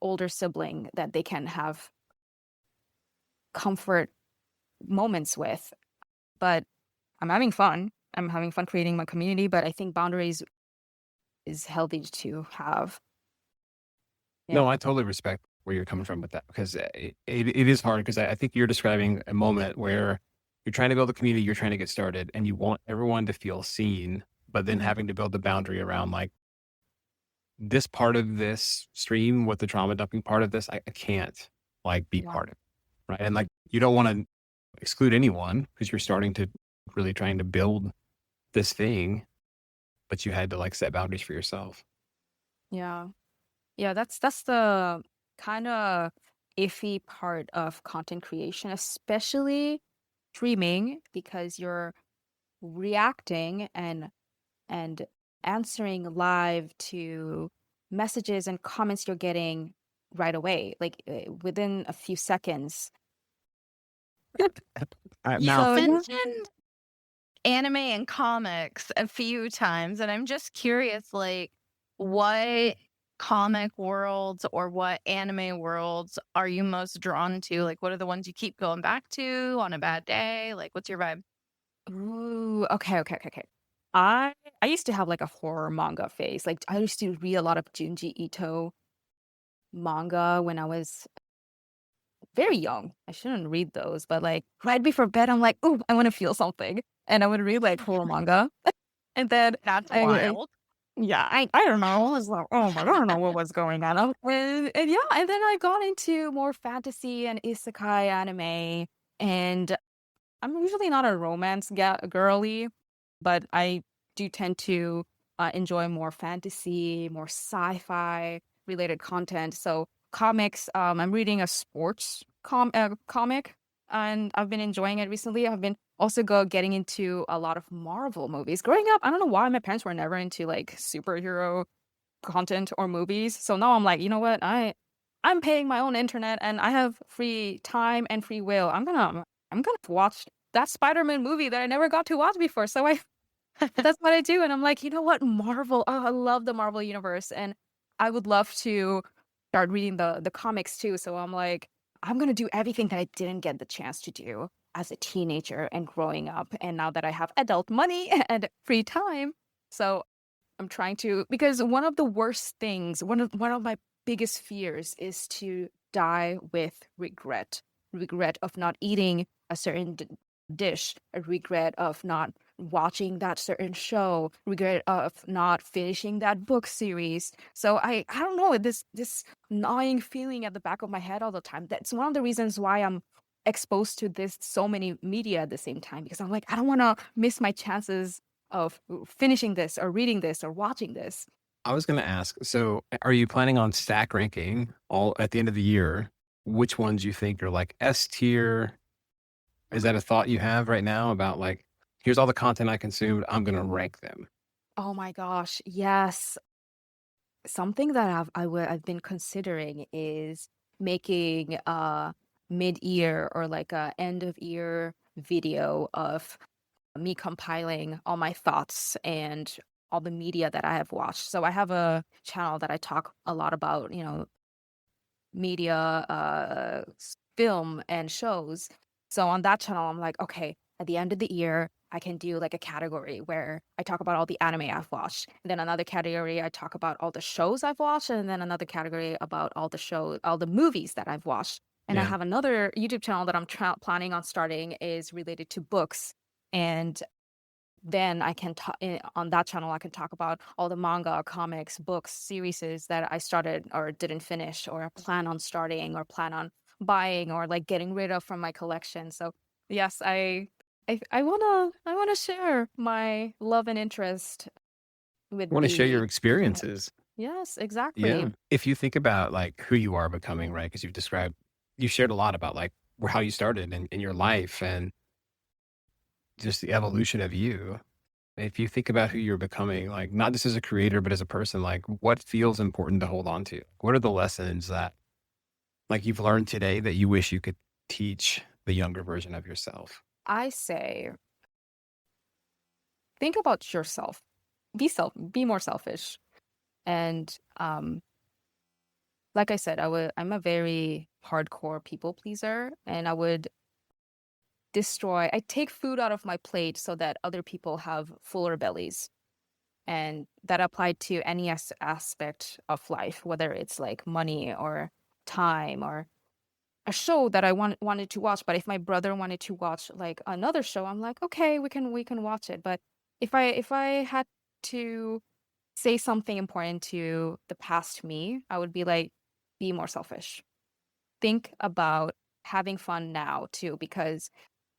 older sibling that they can have comfort moments with. But I'm having fun. I'm having fun creating my community, but I think boundaries is healthy to have. No, Yeah. I totally respect where you're coming from with that because it is hard because I think you're describing a moment where you're trying to build a community, you're trying to get started, and you want everyone to feel seen, but then Mhm. having to build the boundary around like this part of this stream with the trauma dumping part of this, I can't like be Yeah. part of it. Right. And like you don't want to exclude anyone because you're starting to really trying to build this thing, but you had to like set boundaries for yourself. Yeah. Yeah, that's the kind of iffy part of content creation, especially streaming, because you're reacting and answering live to messages and comments you're getting right away, like within a few seconds. You've Now, So yeah. mentioned anime and comics a few times, and I'm just curious, like, what comic worlds or what anime worlds are you most drawn to? Like, what are the ones you keep going back to on a bad day? Like, what's your vibe? Ooh, okay. I used to have like a horror manga phase. Like I used to read a lot of Junji Ito manga when I was very young. I shouldn't read those, but like right before bed, I'm like, oh, I want to feel something, and I would read like horror manga, and then That's I wild. yeah, I don't know. I was like, oh my god, I don't know what was going on. And yeah, and then I got into more fantasy and isekai anime, and I'm usually not a romance girly, but I do tend to enjoy more fantasy, more sci-fi related content. So comics, I'm reading a sports comic, and I've been enjoying it recently. I've been also getting into a lot of Marvel movies. Growing up, I don't know why my parents were never into like superhero content or movies. So now I'm like, you know what? I'm paying my own internet and I have free time and free will. I'm gonna watch that Spider-Man movie that I never got to watch before. So I that's what I do. And I'm like, you know what? Marvel. Oh, I love the Marvel universe. And I would love to start reading the comics too. So I'm like, I'm gonna do everything that I didn't get the chance to do as a teenager and growing up. And now that I have adult money and free time. So I'm trying to, because one of the worst things, one of my biggest fears is to die with regret. Regret of not eating a certain dish, a regret of not watching that certain show, regret of not finishing that book series. So I don't know, this gnawing feeling at the back of my head all the time. That's one of the reasons why I'm exposed to this so many media at the same time, because I'm like, I don't want to miss my chances of finishing this or reading this or watching this. I was going to ask, so are you planning on stack ranking all at the end of the year? Which ones you think are like S tier? Is that a thought you have right now about like, here's all the content I consumed, I'm going to rank them? Oh my gosh, yes. Something that I've been considering is making a mid-year or like a end of year video of me compiling all my thoughts and all the media that I have watched. So I have a channel that I talk a lot about, media, film and shows. So on that channel, I'm like, okay, at the end of the year, I can do like a category where I talk about all the anime I've watched. And then another category, I talk about all the shows I've watched. And then another category about all the movies that I've watched. And I Yeah. have another YouTube channel that I'm planning on starting is related to books. And then I can talk on that channel. I can talk about all the manga, comics, books, series that I started or didn't finish, or plan on starting, or plan on buying, or like getting rid of from my collection. So yes, I wanna share my love and interest I with want to share the your internet. experiences. Yes, Yeah. exactly. If you think about like who you are becoming, right? Because you shared a lot about like how you started in your life and just the evolution of you. If you think about who you're becoming, like not just as a creator, but as a person, like what feels important to hold on to? What are the lessons that like you've learned today that you wish you could teach the younger version of yourself? I say, think about yourself. Be more selfish. And like I said, I'm a very hardcore people pleaser, and I take food out of my plate so that other people have fuller bellies. And that applied to any aspect of life, whether it's like money or time or a show that I wanted to watch. But if my brother wanted to watch like another show, I'm like, okay, we can watch it. But if I had to say something important to the past me, I would be like, be more selfish. Think about having fun now too, because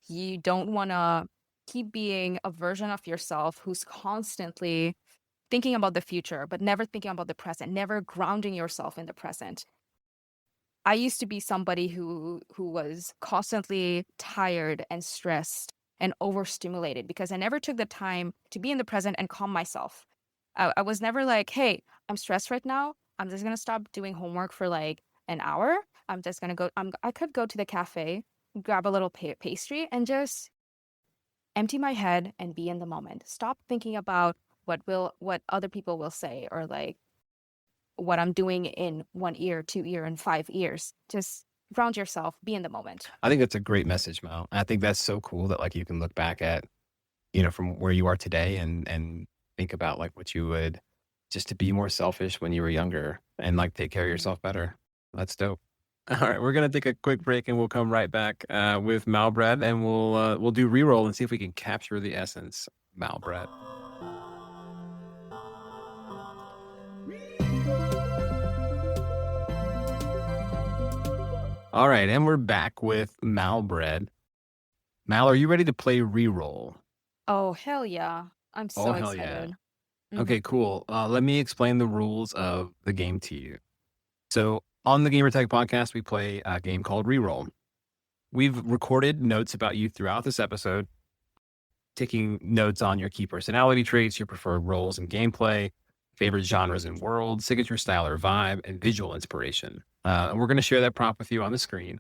you don't want to keep being a version of yourself who's constantly thinking about the future, but never thinking about the present, never grounding yourself in the present. I used to be somebody who was constantly tired and stressed and overstimulated because I never took the time to be in the present and calm myself. I was never like, hey, I'm stressed right now. I'm just gonna stop doing homework for like an hour. I'm just gonna go. I could go to the cafe, grab a little pastry, and just empty my head and be in the moment. Stop thinking about what other people will say, or like what I'm doing in 1 year, 2 year, and 5 years. Just ground yourself, be in the moment. I think that's a great message, Mal. I think that's so cool that like you can look back at from where you are today and think about like what you would just to be more selfish when you were younger and like take care of yourself better. That's dope. All right, we're gonna take a quick break and we'll come right back with MalBread and we'll do reroll and see if we can capture the essence of MalBread. All right, and we're back with MalBread. Mal, are you ready to play reroll? Oh, hell yeah. I'm so hell yeah. excited. Mhm. Okay, cool. Let me explain the rules of the game to you. So on the Gamertag podcast, we play a game called ReRoll. We've recorded notes about you throughout this episode, taking notes on your key personality traits, your preferred roles and gameplay, favorite genres and worlds, signature style or vibe, and visual inspiration. And we're going to share that prompt with you on the screen.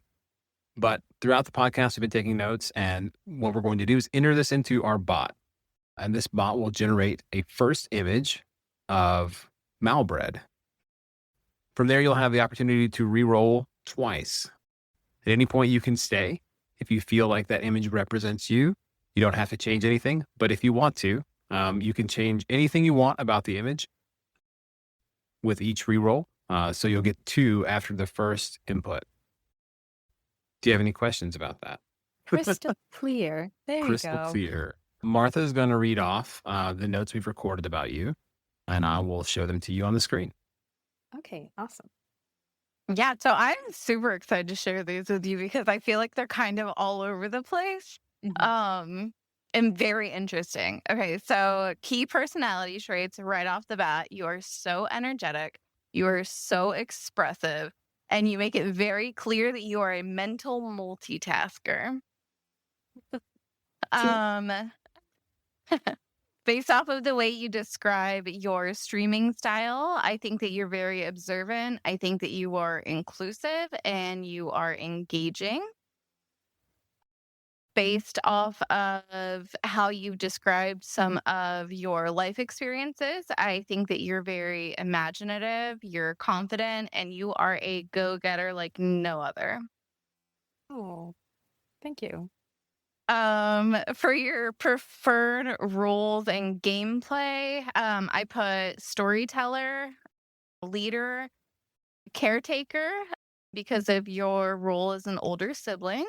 But throughout the podcast, we've been taking notes, and what we're going to do is enter this into our bot. And this bot will generate a first image of MalBread. From there, you'll have the opportunity to re-roll twice. At any point, you can stay. If you feel like that image represents you, you don't have to change anything. But if you want to, you can change anything you want about the image with each re-roll. So you'll get 2 after the first input. Do you have any questions about that? Crystal clear. There you Crystal go. clear. Martha's going to read off the notes we've recorded about you, and I will show them to you on the screen. Okay, awesome. Yeah, so I'm super excited to share these with you because I feel like they're kind of all over the place. And very interesting. Okay, so key personality traits right off the bat. You are so energetic, you are so expressive, and you make it very clear that you are a mental multitasker. Based off of the way you describe your streaming style, I think that you're very observant. I think that you are inclusive and you are engaging. Based off of how you've described some of your life experiences, I think that you're very imaginative, you're confident, and you are a go-getter like no other. Oh, thank you. For your preferred roles and gameplay, I put storyteller, leader, caretaker because of your role as an older sibling.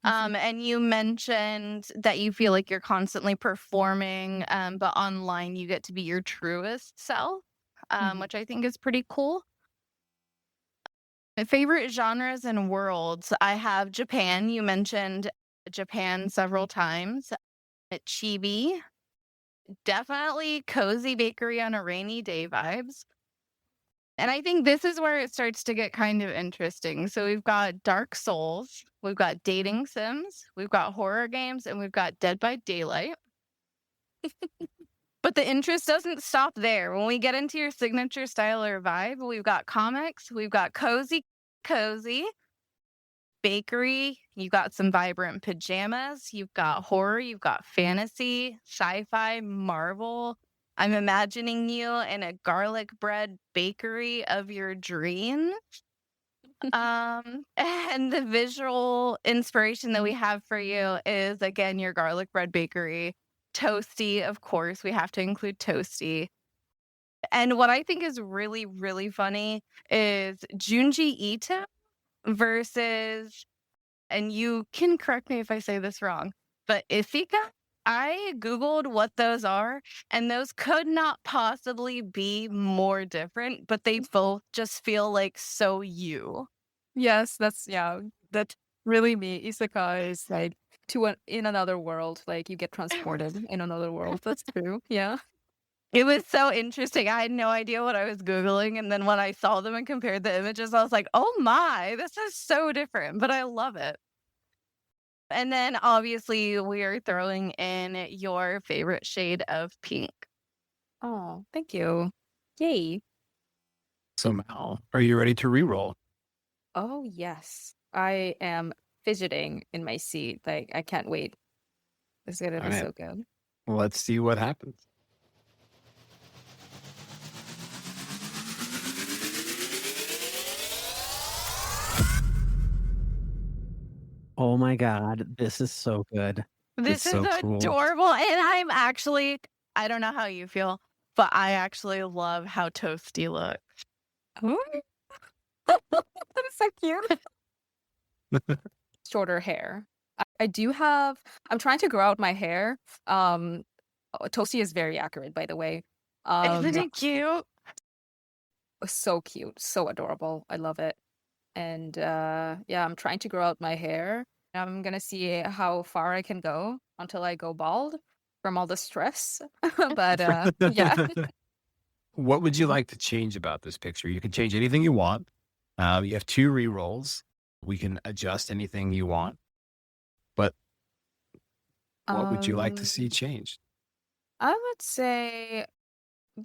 And you mentioned that you feel like you're constantly performing, but online you get to be your truest self, which I think is pretty cool. My favorite genres and worlds, I have Japan. You mentioned Japan several times. Chibi, definitely cozy bakery on a rainy day vibes. And I think this is where it starts to get kind of interesting. So we've got Dark Souls, we've got dating sims, we've got horror games, and we've got Dead by Daylight. But the interest doesn't stop there. When we get into your signature style or vibe, we've got comics, we've got cozy, bakery, you've got some vibrant pajamas, you've got horror, you've got fantasy, sci-fi, Marvel. I'm imagining you in a garlic bread bakery of your dreams. And the visual inspiration that we have for you is, again, your garlic bread bakery. Toasty, of course, we have to include Toasty. And what I think is really, really funny is Junji Ito versus, and you can correct me if I say this wrong, but Ifika. I Googled what those are, and those could not possibly be more different, but they both just feel like so you. Yes, that's really me. Isekai is like in another world, like you get transported in another world. That's true. Yeah. It was so interesting. I had no idea what I was Googling, and then when I saw them and compared the images, I was like, oh my, this is so different, but I love it. And then obviously we are throwing in your favorite shade of pink. Oh, thank you. Yay. So Mal, are you ready to re-roll? Oh, yes. I am fidgeting in my seat. Like, I can't wait. This is going to be Alright. so good. Let's see what happens. Oh my God, this is so good. This is so cool. adorable. And I don't know how you feel, but I actually love how Toasty looks. Ooh. That is so cute. Shorter hair. I do have. I'm trying to grow out my hair. Toasty is very accurate, by the way. Isn't it cute? So cute, so adorable. I love it. And yeah, I'm trying to grow out my hair. I'm gonna see how far I can go until I go bald from all the stress. But yeah. What would you like to change about this picture? You can change anything you want. You have 2 re-rolls. We can adjust anything you want. But what would you like to see changed? I would say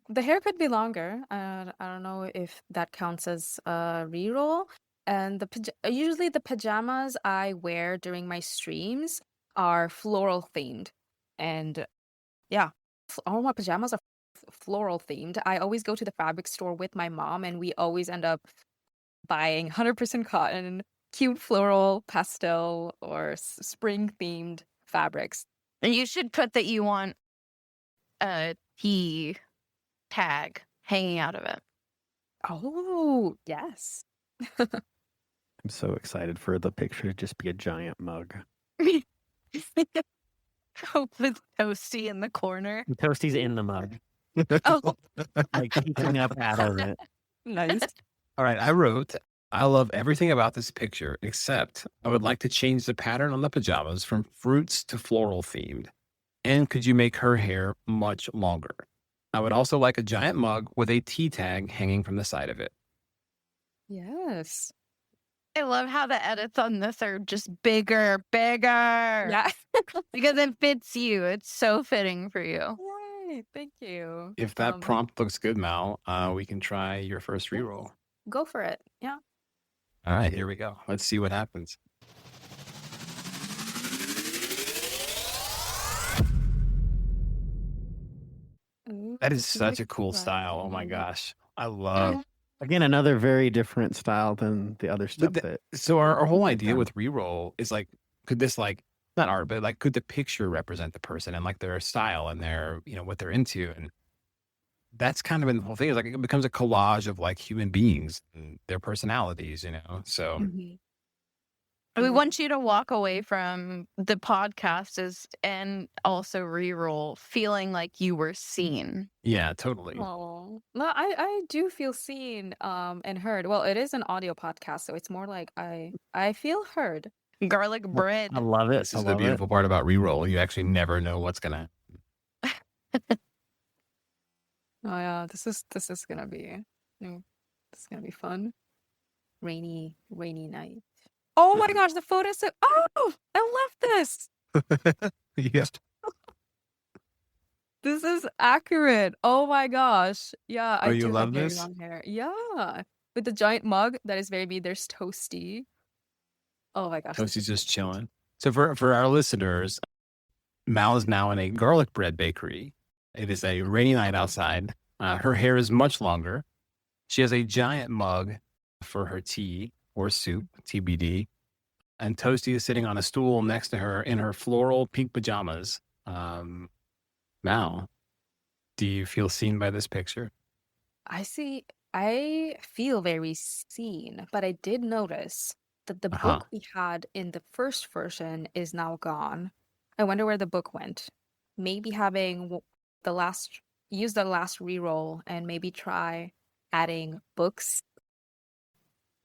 the hair could be longer. I don't know if that counts as a reroll. And usually the pajamas I wear during my streams are floral themed. And yeah, all my pajamas are floral themed. I always go to the fabric store with my mom, and we always end up buying 100% cotton, cute floral, pastel, or spring themed fabrics. And you should put that you want a T tag hanging out of it. Oh, yes. I'm so excited for the picture to just be a giant mug. With Toasty in the corner. Toasty's in the mug, Oh, like peeking up out of it. Nice. All right, I wrote, I love everything about this picture, except I would like to change the pattern on the pajamas from fruits to floral themed. And could you make her hair much longer? I would also like a giant mug with a T tag hanging from the side of it. Yes. I love how the edits on this are just bigger. Yeah. Because it fits you. It's so fitting for you. Yay. Thank you. If that prompt looks good, Mal, we can try your first reroll. Go for it. Yeah. All right, here we go. Let's see what happens. Ooh, That is this such a like cool style. Oh my fun. gosh. I love. Again, another very different style than the other stuff that. So our whole idea done. with reroll is like, could this like not art, but like could the picture represent the person and like their style and their, what they're into? And that's kind of been the whole thing, is like it becomes a collage of like human beings and their personalities, So Mhm. We want you to walk away from the podcast and also reroll feeling like you were seen. yeah, totally. Oh, no, I do feel seen and heard. Well, it is an audio podcast, so it's more like I feel heard. Garlic bread. I love it. This I is the love it. beautiful part about reroll. You actually never know what's gonna. Oh yeah, this is gonna be this is gonna be fun. Rainy night. Oh my gosh, the photo so I love this. Yes. This is accurate. Oh my gosh. Yeah, I you do love have very this? long hair. Yeah. With the giant mug, that is very me. There's Toasty. Oh my gosh. this Toasty's is just so chilling. So for our listeners, Mal is now in a garlic bread bakery. It is a rainy night outside. Her hair is much longer. She has a giant mug for her tea or soup, TBD. And Toasty is sitting on a stool next to her in her floral pink pajamas. Mal, do you feel seen by this picture? I feel very seen, but I did notice that the Uh-huh. book we had in the first version is now gone. I wonder where the book went. Maybe having use the last reroll and maybe try adding books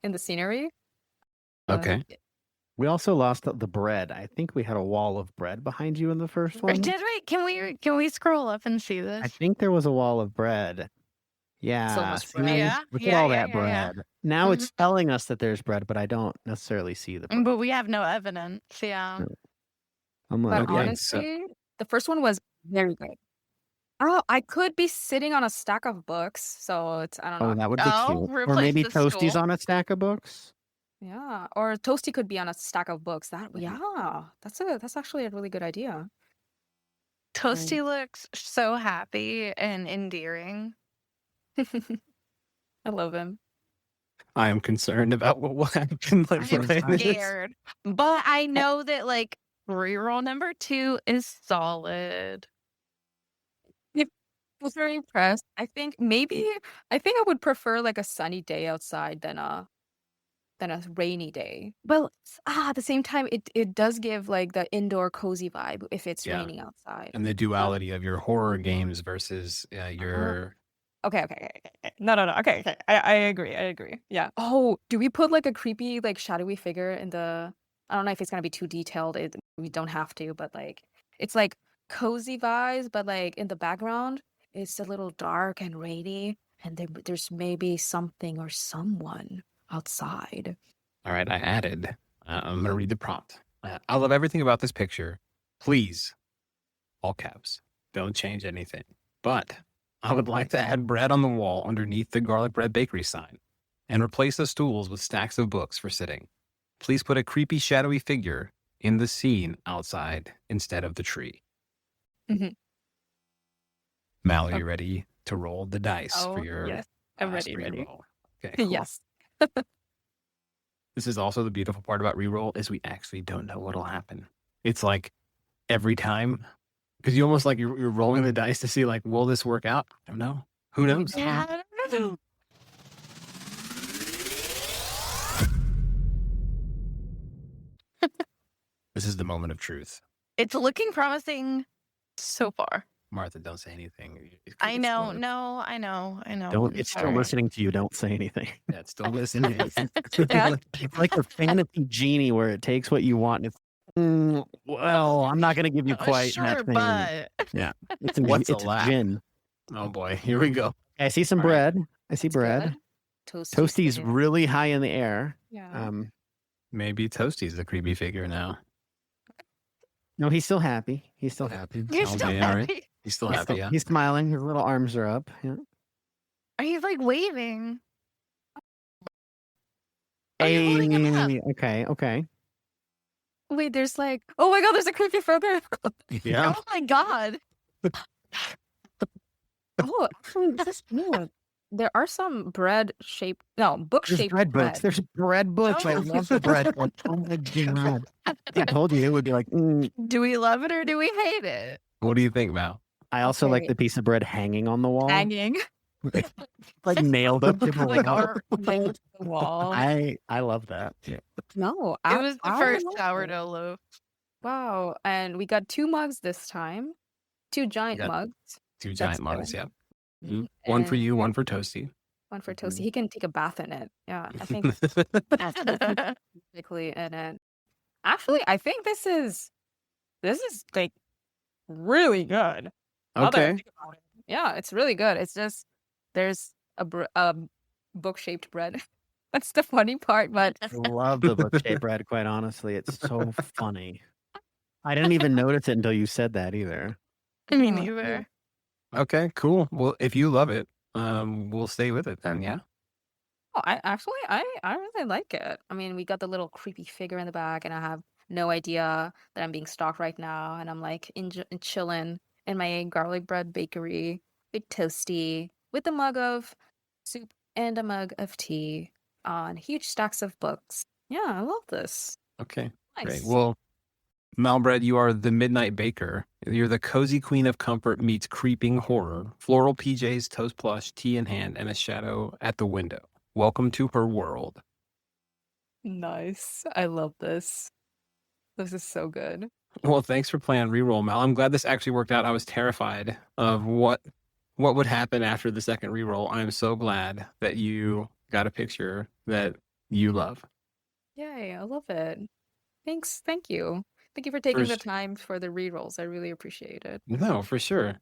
in the scenery. Okay. We also lost the bread. I think we had a wall of bread behind you in the first one. Did we? Can we scroll up and see I this? think there was a wall of bread. Yeah. much see? bread. Yeah, Look at yeah, all yeah, that yeah, yeah. bread. Now it's telling us that there's bread, but I don't necessarily see the bread. But we have no evidence. Yeah. I'm But like, Okay, so- honestly, the first one was very good. Oh, I could be sitting on a stack of books, so it's I don't know. oh, that would be Oh, cute. Or replace maybe the Toasty's stool. on a stack of books. Yeah, or Toasty could be on a stack of books. That's actually a really good idea. Toasty looks so happy and endearing. I love him. I am concerned about what will happen. I'm scared. But I know that like Reroll number 2 is solid. I was very impressed. I think I would prefer like a sunny day outside than a rainy day. But at the same time, it does give like the indoor cozy vibe if it's Yeah. raining outside. And the duality of your horror games versus your Okay. No. Okay. I agree. Yeah. Oh, do we put like a creepy, like shadowy figure in the? I don't know if it's gonna be too detailed. We don't have to, but like it's like cozy vibes, but like in the background, it's a little dark and rainy, and there's maybe something or someone outside. All right, I added. I'm going to read the prompt. I love everything about this picture. Please, all caps, don't change anything. But I would like to add bread on the wall underneath the garlic bread bakery sign and replace the stools with stacks of books for sitting. Please put a creepy, shadowy figure in the scene outside instead of the tree. Mhm. Mal, are Okay. you ready to roll the dice for your yes, I'm last ready. reroll? Okay, cool. Yes. This is also the beautiful part about reroll is we actually don't know what'll happen. It's like every time, because you almost like you're rolling the dice to see like, will this work out? I don't know. Who knows? Yeah, I don't know. This is the moment of truth. It's looking promising so far. Martha, don't say anything. I know. No, I know. Don't. It's still Sorry. listening to you. Don't say anything. Yeah, it's still listening. It's like the fantasy genie where it takes what you want and it's, well, I'm not going to give you quite Sure, that thing. but It's a, What's it's a a laugh? gin. Oh boy, here we go. I see some All right. bread. I see It's bread. good. Toasty's good. really high in the air. Yeah. Maybe Toasty's the creepy figure now. No, he's still happy. He's still happy. you're Oh, still okay, all right. happy. He's still He's, happy, still- yeah. he's smiling. His little arms are up. Yeah. He's like waving. Oh, you're holding him up. Okay. Wait, there's like, oh my god, there's a creepy figure. Yeah. Oh my god. Oh, actually, this is new. There are some book There's shaped bread books. There's bread books. I Oh. love the bread books. Oh my god. I told you it would be like, Do we love it or do we hate it? What do you think, Val? I also like Okay. the piece of bread hanging on the wall. hanging Like nailed up to the Like wall. our, hanging to the wall. I love that. Yeah. No, it was the I first love it. sourdough loaf. Wow, and we got 2 mugs this time, 2 giant got- mugs, 2 giant good. mugs, yeah. One for And you, one for Toasty. one for Toasty. He can take a bath in it. Yeah, I think basically in it. Actually, I think this is like really good. Now that I Okay. think about it. Yeah, it's really good. It's just there's a book shaped bread. That's the funny part, but I love the book shaped bread, quite honestly. It's so funny. I didn't even notice it until you said that either. Me Oh, neither. Okay, cool. Well, if you love it, we'll stay with it then, yeah? oh, I really like it. I mean, we got the little creepy figure in the back, and I have no idea that I'm being stalked right now, and I'm like chilling in my garlic bread bakery with Toasty with a mug of soup and a mug of tea on huge stacks of books. Yeah, I love this. Okay, Nice. great. Well, MalBread, you are the midnight baker. You're the cozy queen of comfort meets creeping horror. Floral PJs, toast plush, tea in hand, and a shadow at the window. Welcome to her world. Nice. I love this. This is so good. Well, thanks for playing reroll, Mal. I'm glad this actually worked out. I was terrified of what would happen after the second reroll. I'm so glad that you got a picture that you love. Yay, I love it. Thanks. Thank you. Thank you for taking the First- time for the rerolls. I really appreciate it. No, for sure.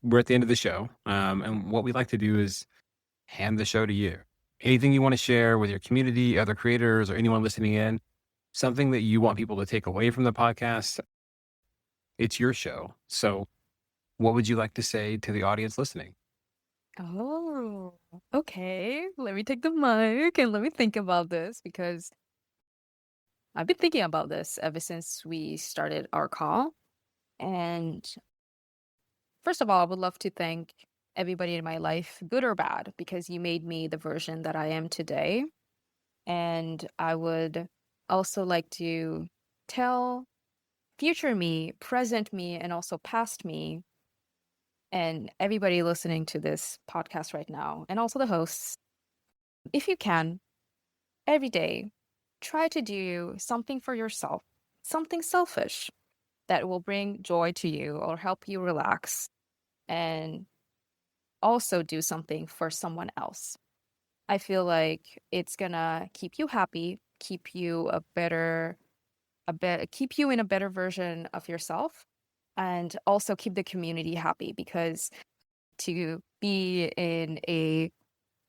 We're at the end of the show. And what we like to do is hand the show to you. Anything you want to share with your community, other creators, or anyone listening in, something that you want people to take away from the podcast, it's your show. So what would you like to say to the audience listening? Oh, okay. Let me take the mic and let me think about this because I've been thinking about this ever since we started our call. And first of all, I would love to thank everybody in my life, good or bad, because you made me the version that I am today. And I would also like to tell future me, present me, and also past me, and everybody listening to this podcast right now, and also the hosts, if you can, every day, try to do something for yourself, something selfish that will bring joy to you or help you relax, and also do something for someone else. I feel like it's gonna keep you happy, keep you keep you in a better version of yourself, and also keep the community happy, because to be in a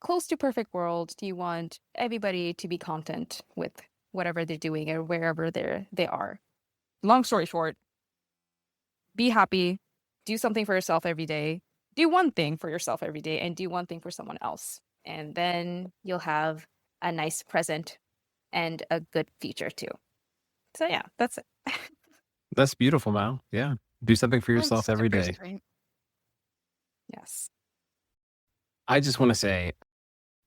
close to perfect world, you want everybody to be content with whatever they're doing or wherever they are. Long story short, be happy, do something for yourself every day, do one thing for yourself every day, and do one thing for someone else. And then you'll have a nice present and a good future too. So yeah, that's it. That's beautiful, Mal. Yeah. Do something for That's yourself every super day. sweet. Yes. I just want to say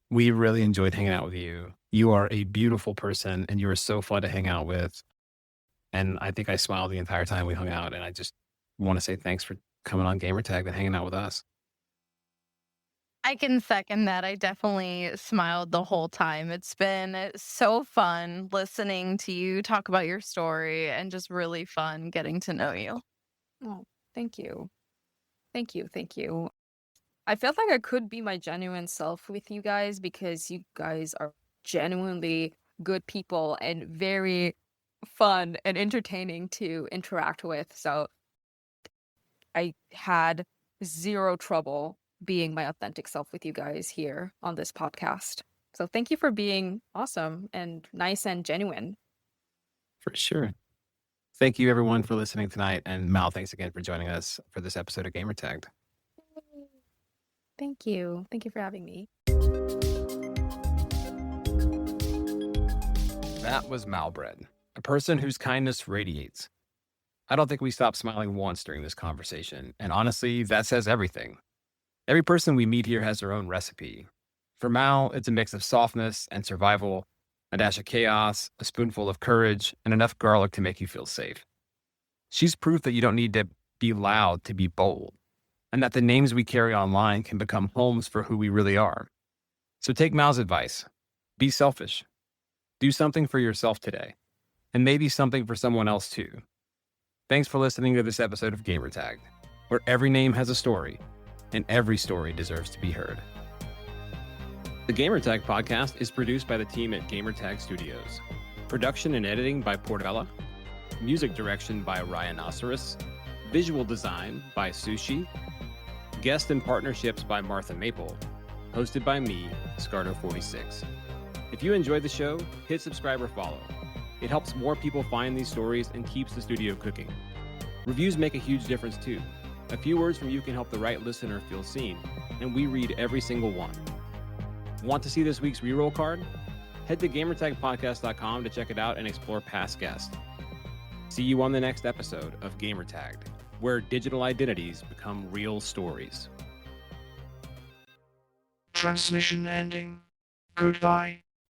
we really enjoyed hanging out with you. You are a beautiful person and you are so fun to hang out with. And I think I smiled the entire time we hung out. And I just want to say thanks for coming on Gamertag and hanging out with us. I can second that. I definitely smiled the whole time. It's been so fun listening to you talk about your story and just really fun getting to know you. Oh, thank you. Thank you. Thank you. I felt like I could be my genuine self with you guys because you guys are genuinely good people and very fun and entertaining to interact with. So I had zero trouble being my authentic self with you guys here on this podcast. So thank you for being awesome and nice and genuine. For sure. Thank you, everyone, for listening tonight. And Mal, thanks again for joining us for this episode of Gamertagged. Thank you. Thank you for having me. That was MalBread, a person whose kindness radiates. I don't think we stopped smiling once during this conversation, and honestly, that says everything. Every person we meet here has their own recipe. For Mal, it's a mix of softness and survival, a dash of chaos, a spoonful of courage, and enough garlic to make you feel safe. She's proof that you don't need to be loud to be bold, and that the names we carry online can become homes for who we really are. So take Mal's advice. Be selfish. Do something for yourself today, and maybe something for someone else too. Thanks for listening to this episode of Gamertagged, where every name has a story, and every story deserves to be heard. The Gamertag podcast is produced by the team at Gamertag Studios. Production and editing by Portella. Music direction by Ryan Osiris. Visual design by Sushi. Guest and partnerships by Martha Maple. Hosted by me, Scardo46. If you enjoyed the show, hit subscribe or follow. It helps more people find these stories and keeps the studio cooking. Reviews make a huge difference too. A few words from you can help the right listener feel seen, and we read every single one. Want to see this week's ReRoll card? Head to gamertagpodcast.com to check it out and explore past guests. See you on the next episode of Gamertagged, where digital identities become real stories. Transmission ending. Goodbye.